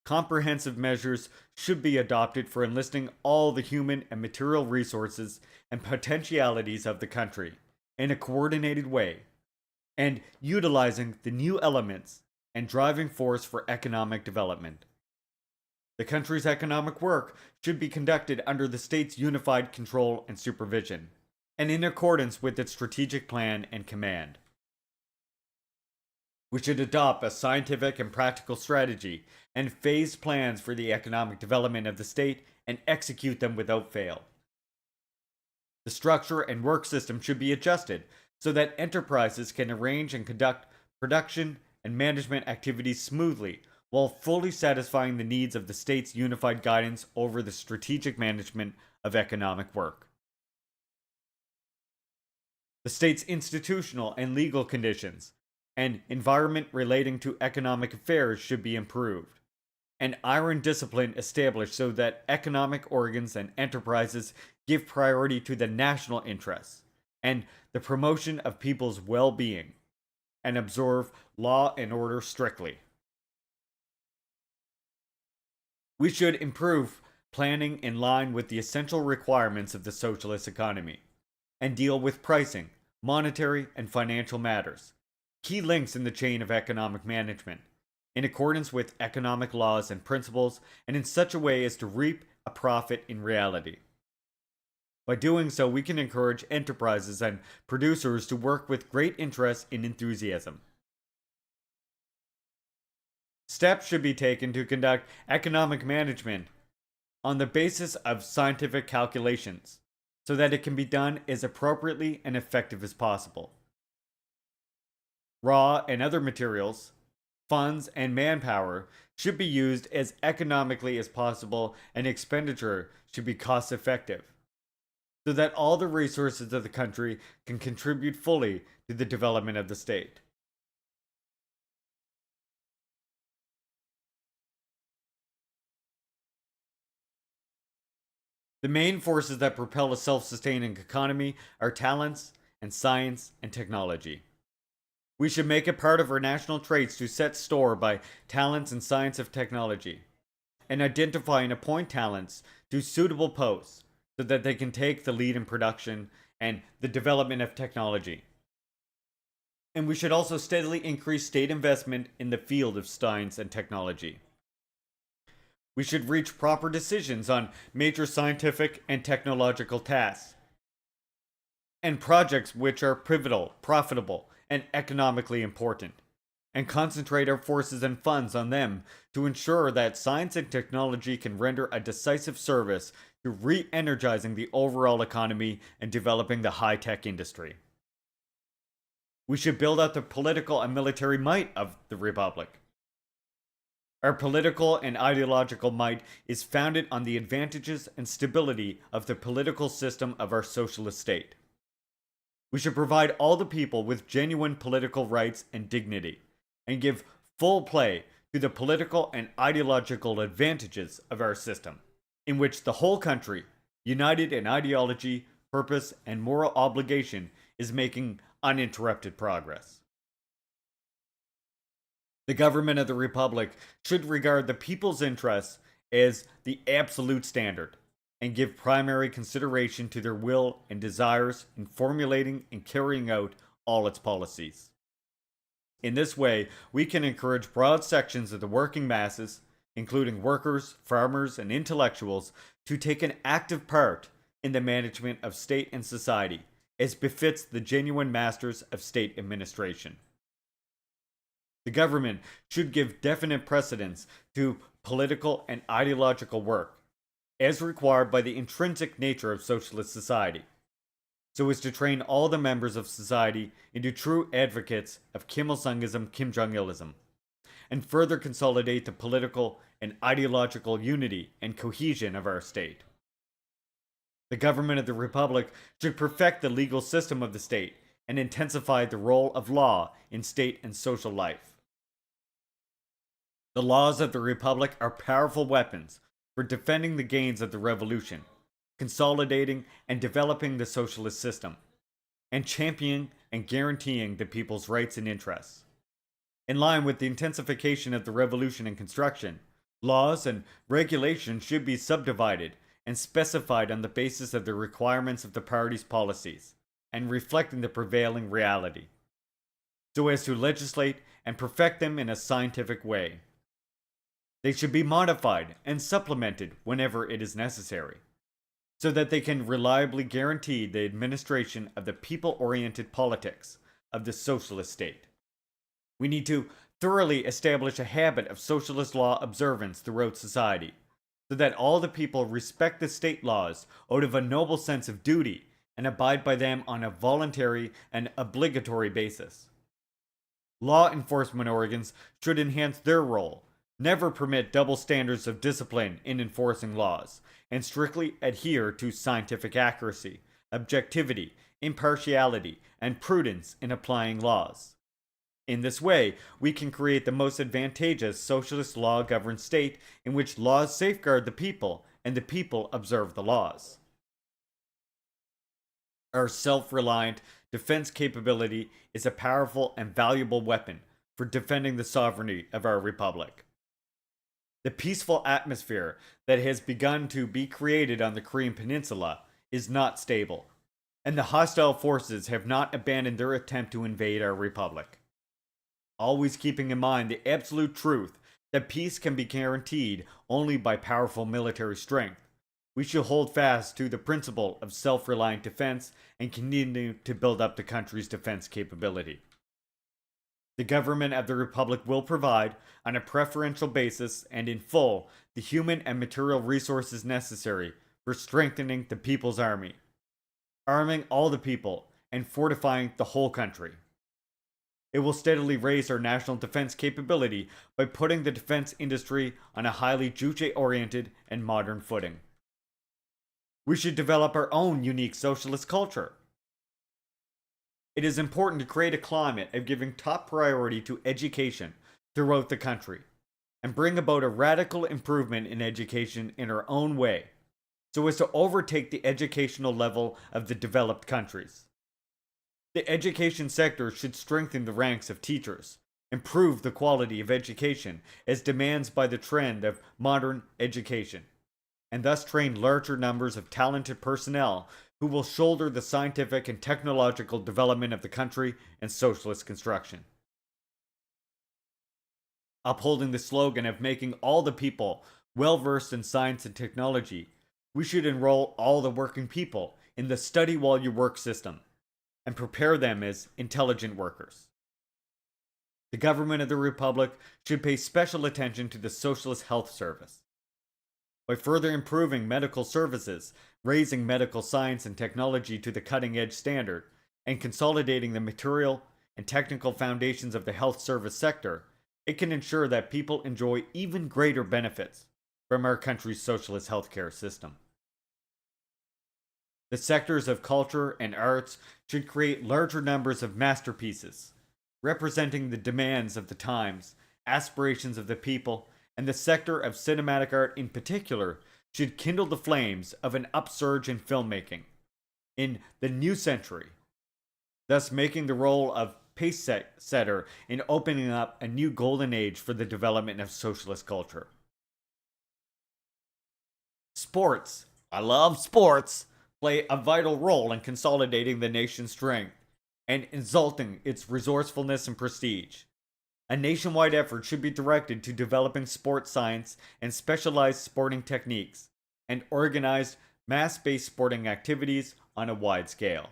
comprehensive measures should be adopted for enlisting all the human and material resources and potentialities of the country in a coordinated way, and utilizing the new elements and driving force for economic development. The country's economic work should be conducted under the state's unified control and supervision, and in accordance with its strategic plan and command. We should adopt a scientific and practical strategy and phased plans for the economic development of the state and execute them without fail. The structure and work system should be adjusted so that enterprises can arrange and conduct production and management activities smoothly while fully satisfying the needs of the state's unified guidance over the strategic management of economic work. The state's institutional and legal conditions and environment relating to economic affairs should be improved, and iron discipline established so that economic organs and enterprises give priority to the national interests and the promotion of people's well-being, and observe law and order strictly. We should improve planning in line with the essential requirements of the socialist economy, and deal with pricing, monetary, and financial matters, key links in the chain of economic management, in accordance with economic laws and principles, and in such a way as to reap a profit in reality. By doing so, we can encourage enterprises and producers to work with great interest and enthusiasm. Steps should be taken to conduct economic management on the basis of scientific calculations, so that it can be done as appropriately and effective as possible. Raw and other materials, funds, and manpower should be used as economically as possible, and expenditure should be cost effective, so that all the resources of the country can contribute fully to the development of the state. The main forces that propel a self-sustaining economy are talents and science and technology. We should make it part of our national traits to set store by talents and science of technology, and identify and appoint talents to suitable posts so that they can take the lead in production and the development of technology. And we should also steadily increase state investment in the field of science and technology. We should reach proper decisions on major scientific and technological tasks, and projects which are pivotal, profitable, and economically important, and concentrate our forces and funds on them to ensure that science and technology can render a decisive service to re-energizing the overall economy and developing the high-tech industry. We should build out the political and military might of the Republic. Our political and ideological might is founded on the advantages and stability of the political system of our socialist state. We should provide all the people with genuine political rights and dignity, and give full play to the political and ideological advantages of our system, in which the whole country, united in ideology, purpose, and moral obligation, is making uninterrupted progress. The government of the Republic should regard the people's interests as the absolute standard, and give primary consideration to their will and desires in formulating and carrying out all its policies. In this way, we can encourage broad sections of the working masses, including workers, farmers, and intellectuals, to take an active part in the management of state and society, as befits the genuine masters of state administration. The government should give definite precedence to political and ideological work, as required by the intrinsic nature of socialist society, so as to train all the members of society into true advocates of Kim Il-sungism, Kim Jong-ilism, and further consolidate the political and ideological unity and cohesion of our state. The government of the Republic should perfect the legal system of the state and intensify the role of law in state and social life. The laws of the Republic are powerful weapons for defending the gains of the revolution, consolidating and developing the socialist system, and championing and guaranteeing the people's rights and interests. In line with the intensification of the revolution and construction, laws and regulations should be subdivided and specified on the basis of the requirements of the party's policies, and reflecting the prevailing reality, so as to legislate and perfect them in a scientific way. They should be modified and supplemented whenever it is necessary, so that they can reliably guarantee the administration of the people-oriented politics of the socialist state. We need to thoroughly establish a habit of socialist law observance throughout society, so that all the people respect the state laws out of a noble sense of duty and abide by them on a voluntary and obligatory basis. Law enforcement organs should enhance their role, never permit double standards of discipline in enforcing laws, and strictly adhere to scientific accuracy, objectivity, impartiality, and prudence in applying laws. In this way, we can create the most advantageous socialist law-governed state in which laws safeguard the people and the people observe the laws. Our self-reliant defense capability is a powerful and valuable weapon for defending the sovereignty of our republic. The peaceful atmosphere that has begun to be created on the Korean Peninsula is not stable, and the hostile forces have not abandoned their attempt to invade our republic. Always keeping in mind the absolute truth that peace can be guaranteed only by powerful military strength, we should hold fast to the principle of self-reliant defense and continue to build up the country's defense capability. The government of the Republic will provide, on a preferential basis and in full, the human and material resources necessary for strengthening the people's army, arming all the people, and fortifying the whole country. It will steadily raise our national defense capability by putting the defense industry on a highly Juche-oriented and modern footing. We should develop our own unique socialist culture. It is important to create a climate of giving top priority to education throughout the country, and bring about a radical improvement in education in our own way, so as to overtake the educational level of the developed countries. The education sector should strengthen the ranks of teachers, improve the quality of education as demands by the trend of modern education, and thus train larger numbers of talented personnel who will shoulder the scientific and technological development of the country and socialist construction. Upholding the slogan of making all the people well versed in science and technology, we should enroll all the working people in the study while you work system and prepare them as intelligent workers. The government of the Republic should pay special attention to the Socialist Health Service. By further improving medical services, raising medical science and technology to the cutting-edge standard, and consolidating the material and technical foundations of the health service sector, it can ensure that people enjoy even greater benefits from our country's socialist healthcare system. The sectors of culture and arts should create larger numbers of masterpieces, representing the demands of the times, aspirations of the people, and the sector of cinematic art in particular should kindle the flames of an upsurge in filmmaking in the new century, thus making the role of pace setter in opening up a new golden age for the development of socialist culture. Sports, I love sports, play a vital role in consolidating the nation's strength and exalting its resourcefulness and prestige. A nationwide effort should be directed to developing sports science and specialized sporting techniques, and organized mass-based sporting activities on a wide scale.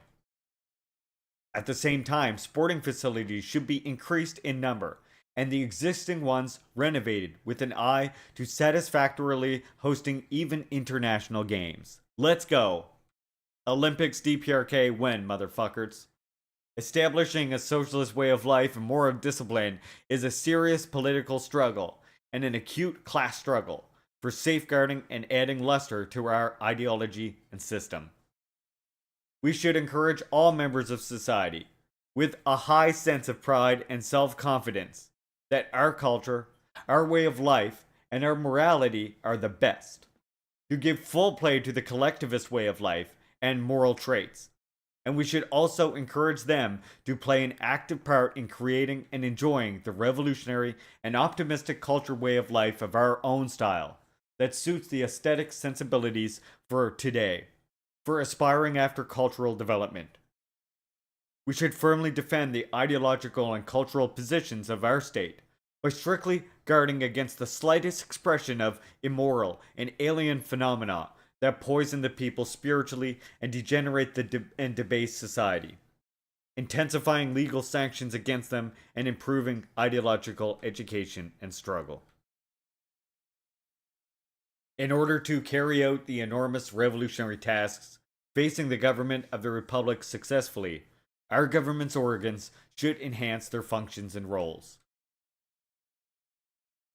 At the same time, sporting facilities should be increased in number, and the existing ones renovated with an eye to satisfactorily hosting even international games. Let's go! Olympics DPRK when, motherfuckers. Establishing a socialist way of life and moral discipline is a serious political struggle and an acute class struggle for safeguarding and adding luster to our ideology and system. We should encourage all members of society, with a high sense of pride and self-confidence, that our culture, our way of life, and our morality are the best, to give full play to the collectivist way of life and moral traits. And we should also encourage them to play an active part in creating and enjoying the revolutionary and optimistic culture way of life of our own style that suits the aesthetic sensibilities for today, for aspiring after cultural development. We should firmly defend the ideological and cultural positions of our state by strictly guarding against the slightest expression of immoral and alien phenomena that poison the people spiritually and degenerate and debase society, intensifying legal sanctions against them and improving ideological education and struggle. In order to carry out the enormous revolutionary tasks facing the government of the Republic successfully, our government's organs should enhance their functions and roles.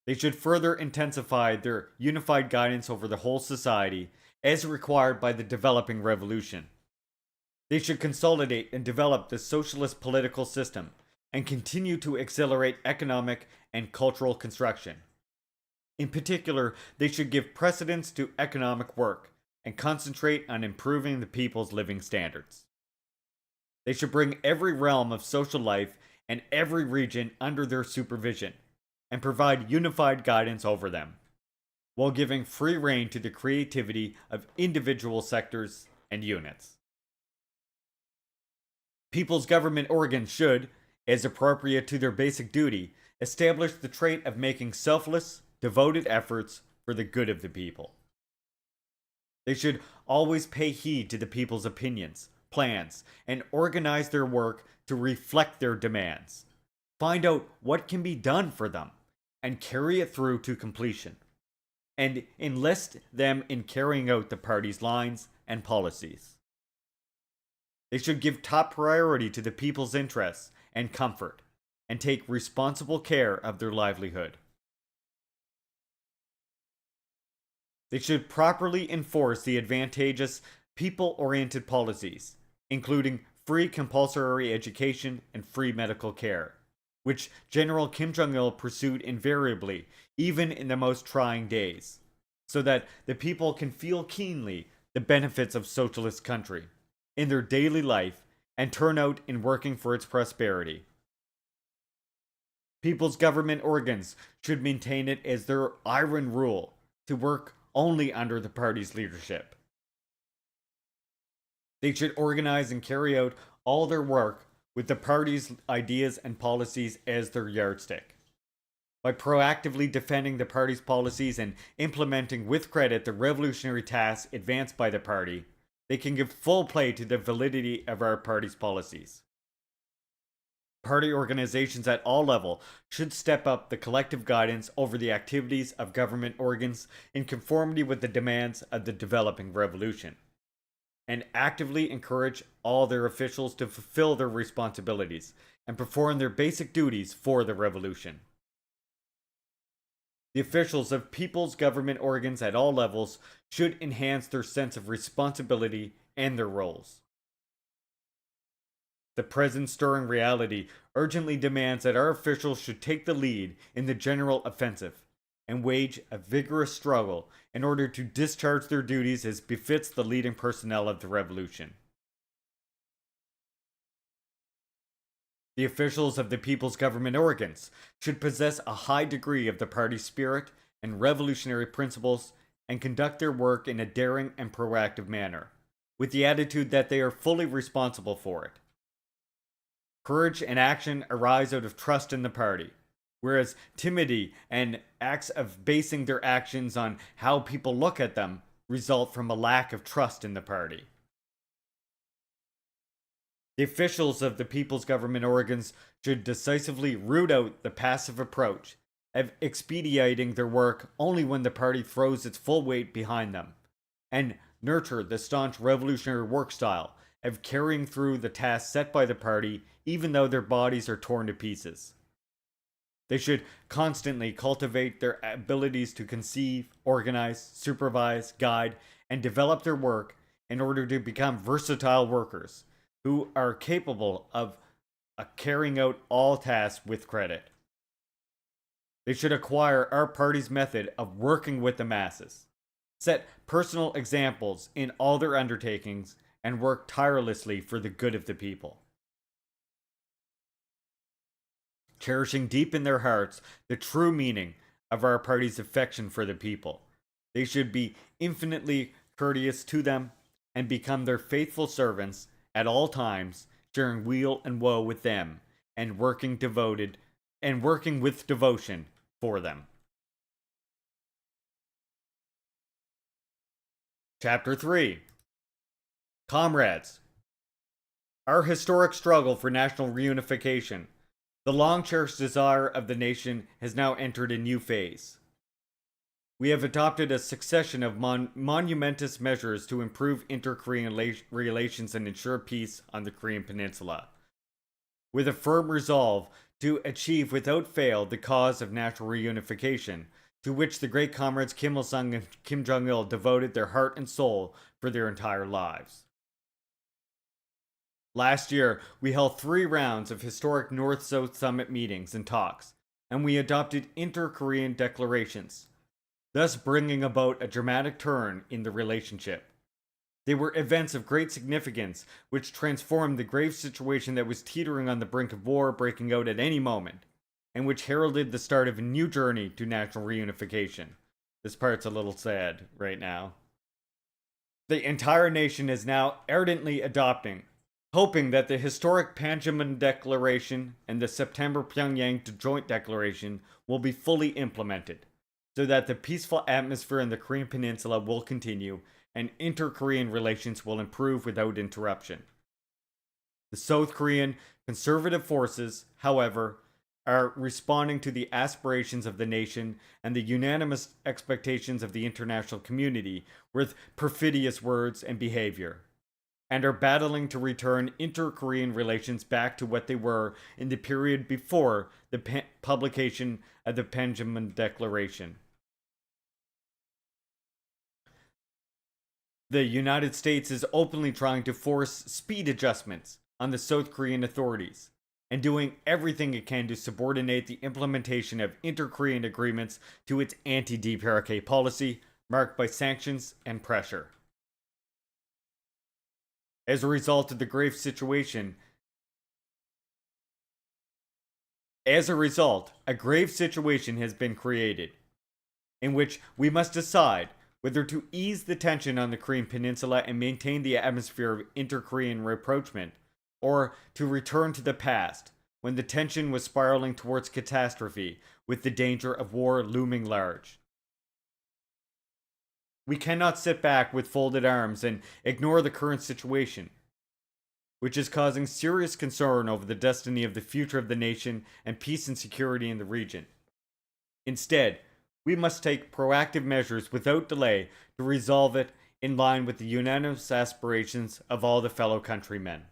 They should further intensify their unified guidance over the whole society as required by the developing revolution. They should consolidate and develop the socialist political system and continue to accelerate economic and cultural construction. In particular, they should give precedence to economic work and concentrate on improving the people's living standards. They should bring every realm of social life and every region under their supervision and provide unified guidance over them, while giving free rein to the creativity of individual sectors and units. People's government organs should, as appropriate to their basic duty, establish the trait of making selfless, devoted efforts for the good of the people. They should always pay heed to the people's opinions, plans, and organize their work to reflect their demands. Find out what can be done for them, and carry it through to completion, and enlist them in carrying out the party's lines and policies. They should give top priority to the people's interests and comfort, and take responsible care of their livelihood. They should properly enforce the advantageous people-oriented policies, including free compulsory education and free medical care, which General Kim Jong-il pursued invariably, even in the most trying days, so that the people can feel keenly the benefits of socialist country in their daily life and turn out in working for its prosperity. People's government organs should maintain it as their iron rule to work only under the party's leadership. They should organize and carry out all their work with the party's ideas and policies as their yardstick. By proactively defending the party's policies and implementing with credit the revolutionary tasks advanced by the party, they can give full play to the validity of our party's policies. Party organizations at all levels should step up the collective guidance over the activities of government organs in conformity with the demands of the developing revolution, and actively encourage all their officials to fulfill their responsibilities and perform their basic duties for the revolution. The officials of people's government organs at all levels should enhance their sense of responsibility and their roles. The present stirring reality urgently demands that our officials should take the lead in the general offensive and wage a vigorous struggle in order to discharge their duties as befits the leading personnel of the revolution. The officials of the people's government organs should possess a high degree of the party spirit and revolutionary principles and conduct their work in a daring and proactive manner, with the attitude that they are fully responsible for it. Courage and action arise out of trust in the party, whereas timidity and acts of basing their actions on how people look at them result from a lack of trust in the party. The officials of the people's government organs should decisively root out the passive approach of expediting their work only when the party throws its full weight behind them, and nurture the staunch revolutionary work style of carrying through the tasks set by the party even though their bodies are torn to pieces. They should constantly cultivate their abilities to conceive, organize, supervise, guide, and develop their work in order to become versatile workers who are capable of carrying out all tasks with credit. They should acquire our party's method of working with the masses, set personal examples in all their undertakings, and work tirelessly for the good of the people. Cherishing deep in their hearts the true meaning of our party's affection for the people, they should be infinitely courteous to them and become their faithful servants at all times, sharing weal and woe with them, and working with devotion for them. Chapter 3. Comrades, our historic struggle for national reunification, the long-cherished desire of the nation, has now entered a new phase. We have adopted a succession of monumentous measures to improve inter-Korean relations and ensure peace on the Korean Peninsula, with a firm resolve to achieve without fail the cause of national reunification, to which the great comrades Kim Il-sung and Kim Jong-il devoted their heart and soul for their entire lives. Last year, we held 3 rounds of historic North-South summit meetings and talks, and we adopted inter-Korean declarations, thus bringing about a dramatic turn in the relationship. They were events of great significance, which transformed the grave situation that was teetering on the brink of war breaking out at any moment, and which heralded the start of a new journey to national reunification. This part's a little sad right now. The entire nation is now ardently hoping that the historic Panmunjom Declaration and the September Pyongyang Joint Declaration will be fully implemented, so that the peaceful atmosphere in the Korean Peninsula will continue and inter-Korean relations will improve without interruption. The South Korean conservative forces, however, are responding to the aspirations of the nation and the unanimous expectations of the international community with perfidious words and behavior, and are battling to return inter-Korean relations back to what they were in the period before the publication of the Panmunjom Declaration. The United States is openly trying to force speed adjustments on the South Korean authorities, and doing everything it can to subordinate the implementation of inter-Korean agreements to its anti-DPRK policy, marked by sanctions and pressure. As a result of the grave situation, a grave situation has been created, in which we must decide whether to ease the tension on the Korean Peninsula and maintain the atmosphere of inter-Korean rapprochement, or to return to the past, when the tension was spiraling towards catastrophe, with the danger of war looming large. We cannot sit back with folded arms and ignore the current situation, which is causing serious concern over the destiny of the future of the nation and peace and security in the region. Instead, we must take proactive measures without delay to resolve it in line with the unanimous aspirations of all the fellow countrymen.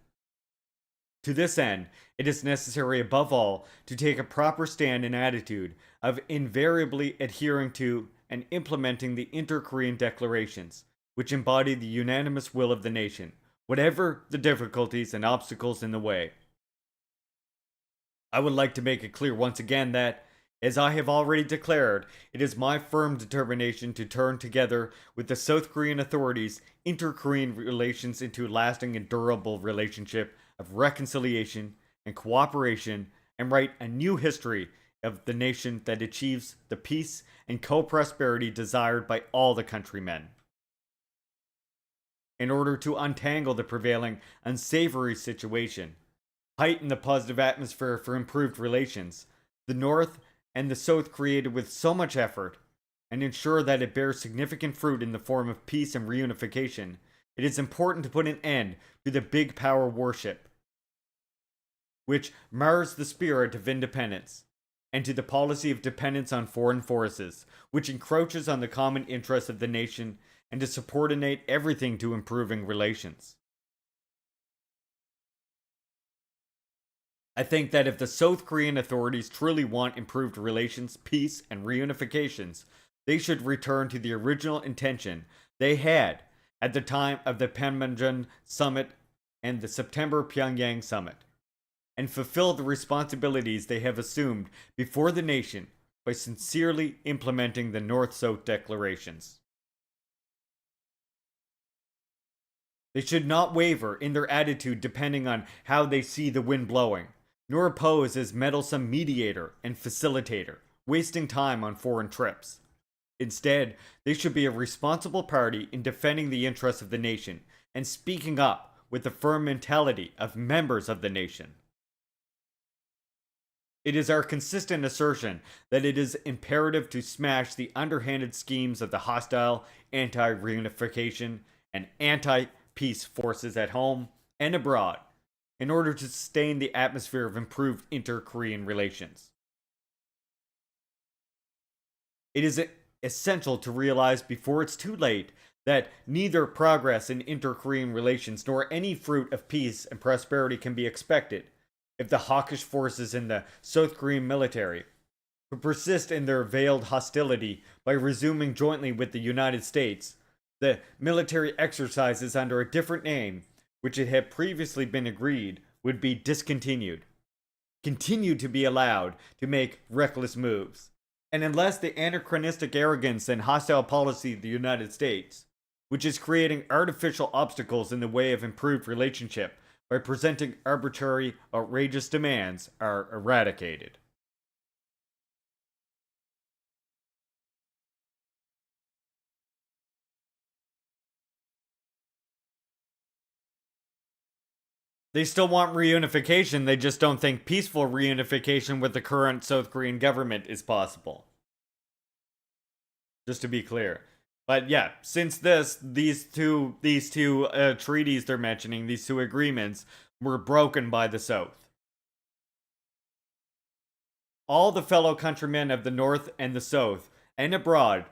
To this end, it is necessary above all to take a proper stand and attitude of invariably adhering to and implementing the inter-Korean declarations, which embody the unanimous will of the nation, whatever the difficulties and obstacles in the way. I would like to make it clear once again that, as I have already declared, it is my firm determination to turn together with the South Korean authorities inter-Korean relations into a lasting and durable relationship of reconciliation and cooperation, and write a new history of the nation that achieves the peace and co-prosperity desired by all the countrymen. In order to untangle the prevailing unsavory situation, heighten the positive atmosphere for improved relations, the North and the South created with so much effort, and ensure that it bears significant fruit in the form of peace and reunification, it is important to put an end to the big power worship, which mars the spirit of independence, and to the policy of dependence on foreign forces, which encroaches on the common interests of the nation, and to subordinate everything to improving relations. I think that if the South Korean authorities truly want improved relations, peace, and reunifications, they should return to the original intention they had at the time of the Panmunjom Summit and the September Pyongyang Summit, and fulfill the responsibilities they have assumed before the nation by sincerely implementing the North-South declarations. They should not waver in their attitude depending on how they see the wind blowing, nor pose as meddlesome mediator and facilitator, wasting time on foreign trips. Instead, they should be a responsible party in defending the interests of the nation and speaking up with the firm mentality of members of the nation. It is our consistent assertion that it is imperative to smash the underhanded schemes of the hostile anti-reunification and anti-peace forces at home and abroad in order to sustain the atmosphere of improved inter-Korean relations. It is essential to realize before it's too late that neither progress in inter-Korean relations nor any fruit of peace and prosperity can be expected if the hawkish forces in the South Korean military, who persist in their veiled hostility by resuming jointly with the United States the military exercises under a different name, which it had previously been agreed would be discontinued, continue to be allowed to make reckless moves. And unless the anachronistic arrogance and hostile policy of the United States, which is creating artificial obstacles in the way of improved relationship by presenting arbitrary, outrageous demands, are eradicated. They still want reunification, they just don't think peaceful reunification with the current South Korean government is possible. Just to be clear. But yeah, since these two treaties they're mentioning, these two agreements, were broken by the South. All the fellow countrymen of the North and the South, and abroad,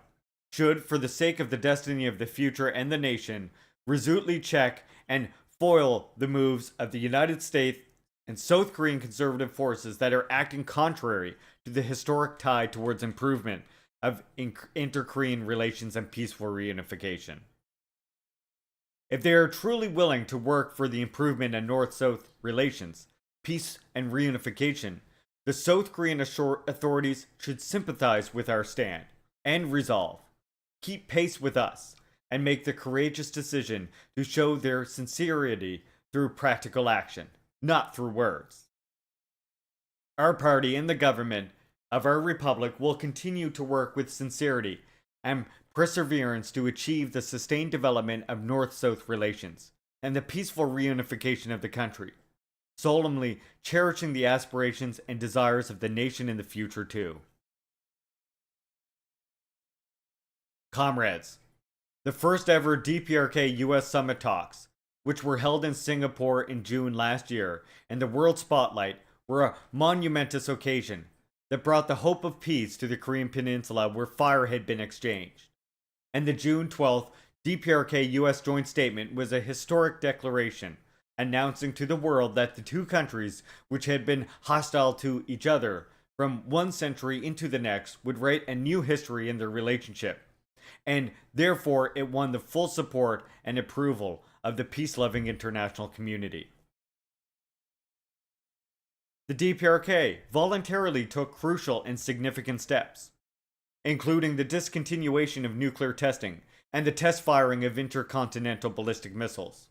should, for the sake of the destiny of the future and the nation, resolutely check and foil the moves of the United States and South Korean conservative forces that are acting contrary to the historic tide towards improvement of inter-Korean relations and peaceful reunification. If they are truly willing to work for the improvement of North-South relations, peace, and reunification, the South Korean authorities should sympathize with our stand and resolve, keep pace with us, and make the courageous decision to show their sincerity through practical action, not through words. Our party and the government of our republic will continue to work with sincerity and perseverance to achieve the sustained development of North-South relations and the peaceful reunification of the country, solemnly cherishing the aspirations and desires of the nation in the future too. Comrades, the first ever DPRK US Summit talks, which were held in Singapore in June last year, and the World Spotlight, were a monumentous occasion that brought the hope of peace to the Korean Peninsula where fire had been exchanged. And the June 12th DPRK US joint statement was a historic declaration announcing to the world that the two countries, which had been hostile to each other from one century into the next, would write a new history in their relationship. And therefore, it won the full support and approval of the peace-loving international community. The DPRK voluntarily took crucial and significant steps, including the discontinuation of nuclear testing and the test firing of intercontinental ballistic missiles,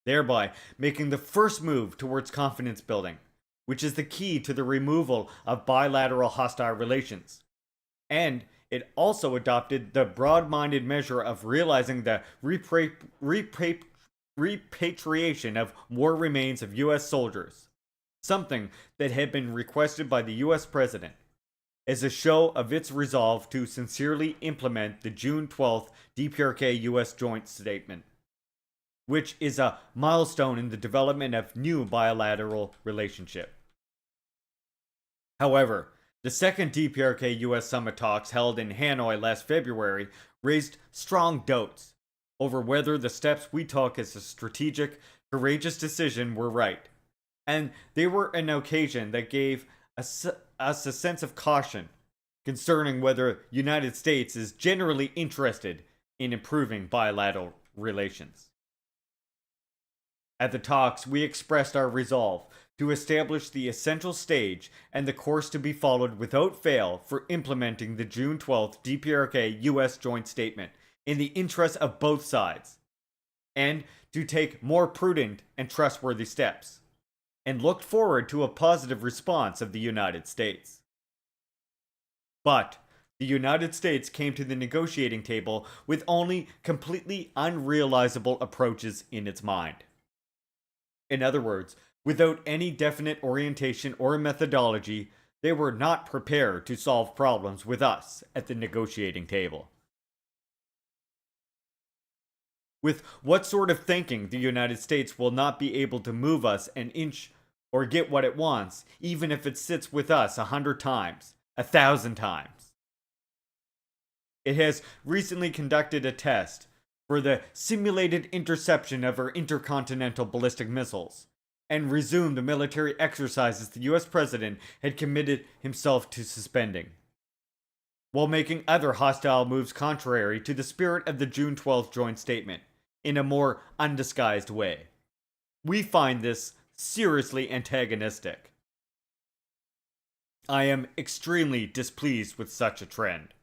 thereby making the first move towards confidence building, which is the key to the removal of bilateral hostile relations. And it also adopted the broad-minded measure of realizing the repatriation of war remains of U.S. soldiers, something that had been requested by the U.S. President, as a show of its resolve to sincerely implement the June 12th DPRK U.S. joint statement, which is a milestone in the development of new bilateral relationship. However, the second DPRK US summit talks held in Hanoi last February raised strong doubts over whether the steps we took as a strategic, courageous decision were right. And they were an occasion that gave us a sense of caution concerning whether the United States is generally interested in improving bilateral relations. At the talks, we expressed our resolve to establish the essential stage and the course to be followed without fail for implementing the June 12th DPRK US joint statement in the interest of both sides, and to take more prudent and trustworthy steps, and looked forward to a positive response of the United States. But the United States came to the negotiating table with only completely unrealizable approaches in its mind. In other words, without any definite orientation or methodology, they were not prepared to solve problems with us at the negotiating table. With what sort of thinking the United States will not be able to move us an inch or get what it wants, even if it sits with us 100 times, 1,000 times. It has recently conducted a test for the simulated interception of our intercontinental ballistic missiles, and resumed the military exercises the US President had committed himself to suspending, while making other hostile moves contrary to the spirit of the June 12th joint statement, in a more undisguised way. We find this seriously antagonistic. I am extremely displeased with such a trend.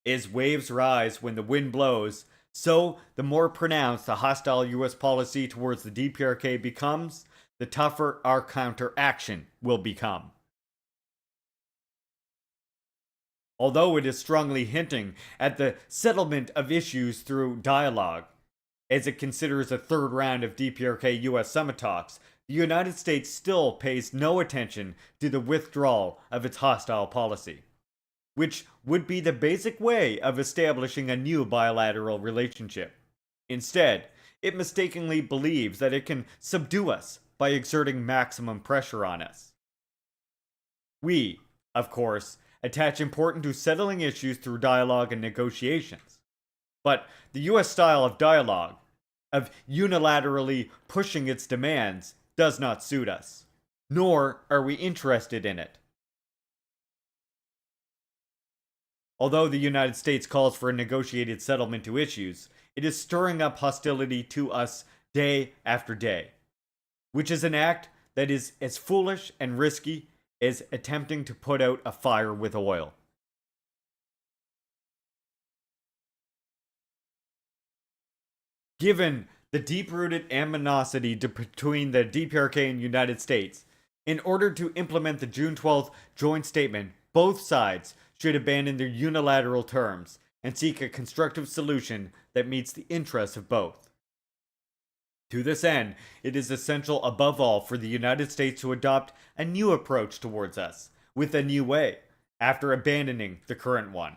As waves rise when the wind blows, so the more pronounced the hostile US policy towards the DPRK becomes, the tougher our counteraction will become. Although it is strongly hinting at the settlement of issues through dialogue, as it considers a third round of DPRK US summit talks, the United States still pays no attention to the withdrawal of its hostile policy, which would be the basic way of establishing a new bilateral relationship. Instead, it mistakenly believes that it can subdue us by exerting maximum pressure on us. We, of course, attach importance to settling issues through dialogue and negotiations. But the US style of dialogue, of unilaterally pushing its demands, does not suit us, nor are we interested in it. Although the United States calls for a negotiated settlement to issues, it is stirring up hostility to us day after day, which is an act that is as foolish and risky as attempting to put out a fire with oil. Given the deep-rooted animosity between the DPRK and the United States, in order to implement the June 12th joint statement, both sides should abandon their unilateral terms and seek a constructive solution that meets the interests of both. To this end, it is essential above all for the United States to adopt a new approach towards us, with a new way, after abandoning the current one.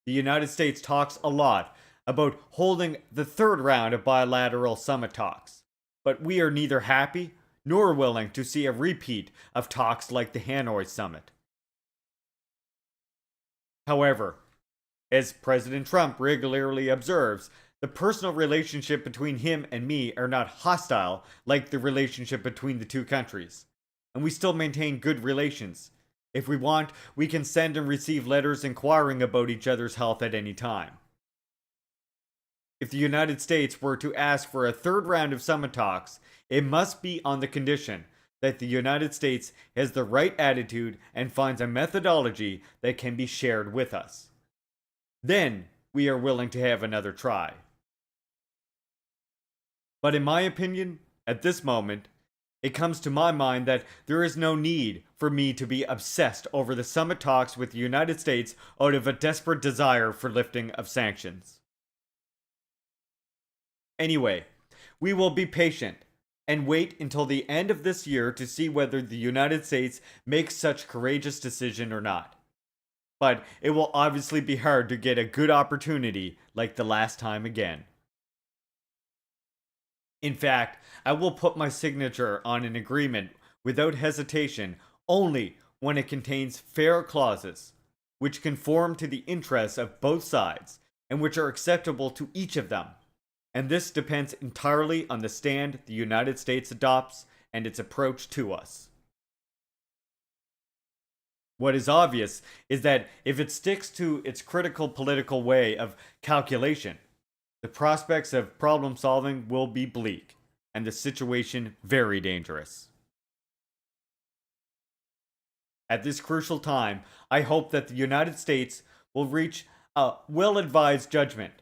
The United States talks a lot about holding the third round of bilateral summit talks, but we are neither happy nor willing to see a repeat of talks like the Hanoi summit. However, as President Trump regularly observes, the personal relationship between him and me are not hostile like the relationship between the two countries, and we still maintain good relations. If we want, we can send and receive letters inquiring about each other's health at any time. If the United States were to ask for a third round of summit talks, it must be on the condition that the United States has the right attitude and finds a methodology that can be shared with us. Then we are willing to have another try. But in my opinion, at this moment, it comes to my mind that there is no need for me to be obsessed over the summit talks with the United States out of a desperate desire for lifting of sanctions. Anyway, we will be patient and wait until the end of this year to see whether the United States makes such courageous decision or not. But it will obviously be hard to get a good opportunity like the last time again. In fact, I will put my signature on an agreement without hesitation only when it contains fair clauses, which conform to the interests of both sides and which are acceptable to each of them. And this depends entirely on the stand the United States adopts and its approach to us. What is obvious is that if it sticks to its critical political way of calculation, the prospects of problem solving will be bleak, and the situation very dangerous. At this crucial time, I hope that the United States will reach a well-advised judgment,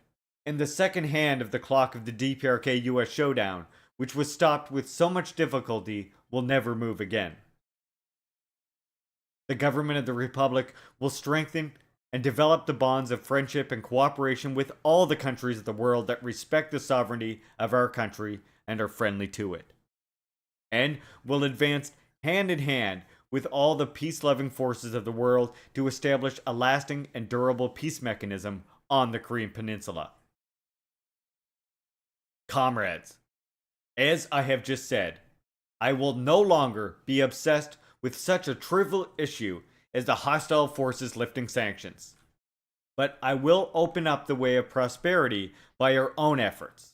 and the second hand of the clock of the DPRK US showdown, which was stopped with so much difficulty, will never move again. The government of the Republic will strengthen and develop the bonds of friendship and cooperation with all the countries of the world that respect the sovereignty of our country and are friendly to it, and will advance hand in hand with all the peace-loving forces of the world to establish a lasting and durable peace mechanism on the Korean Peninsula. Comrades, as I have just said, I will no longer be obsessed with such a trivial issue as the hostile forces lifting sanctions. But I will open up the way of prosperity by our own efforts.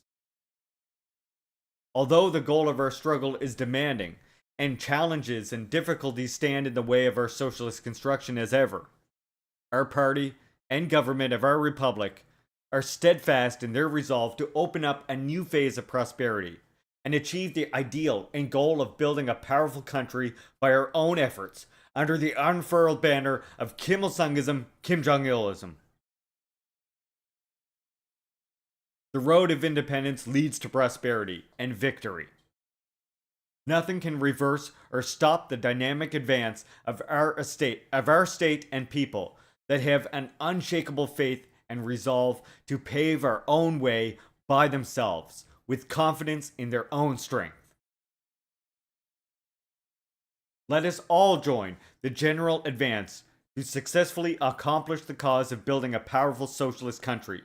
Although the goal of our struggle is demanding, and challenges and difficulties stand in the way of our socialist construction as ever, our party and government of our republic are steadfast in their resolve to open up a new phase of prosperity and achieve the ideal and goal of building a powerful country by our own efforts under the unfurled banner of Kim Il-sungism, Kim Jong-ilism. The road of independence leads to prosperity and victory. Nothing can reverse or stop the dynamic advance of our state and people that have an unshakable faith and resolve to pave our own way by themselves with confidence in their own strength. Let us all join the general advance to successfully accomplish the cause of building a powerful socialist country,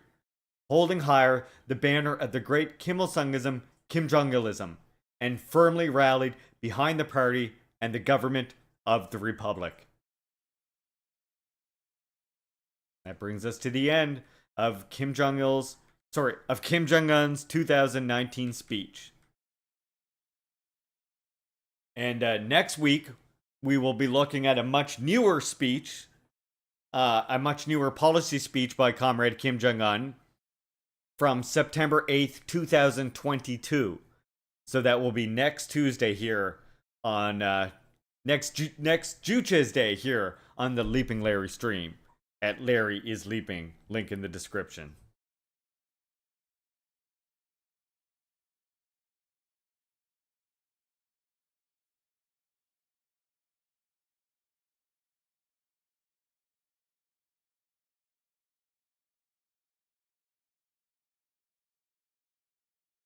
holding higher the banner of the great Kim Il-sungism, Kim Jong-ilism, and firmly rallied behind the party and the government of the Republic. That brings us to the end of Kim Jong-un's 2019 speech. And next week, we will be looking at a much newer speech, a much newer policy speech by Comrade Kim Jong-un from September 8th, 2022. So that will be next Tuesday here on next Juche's Day here on the Leaping Larry stream at Larry is Leaping, link in the description.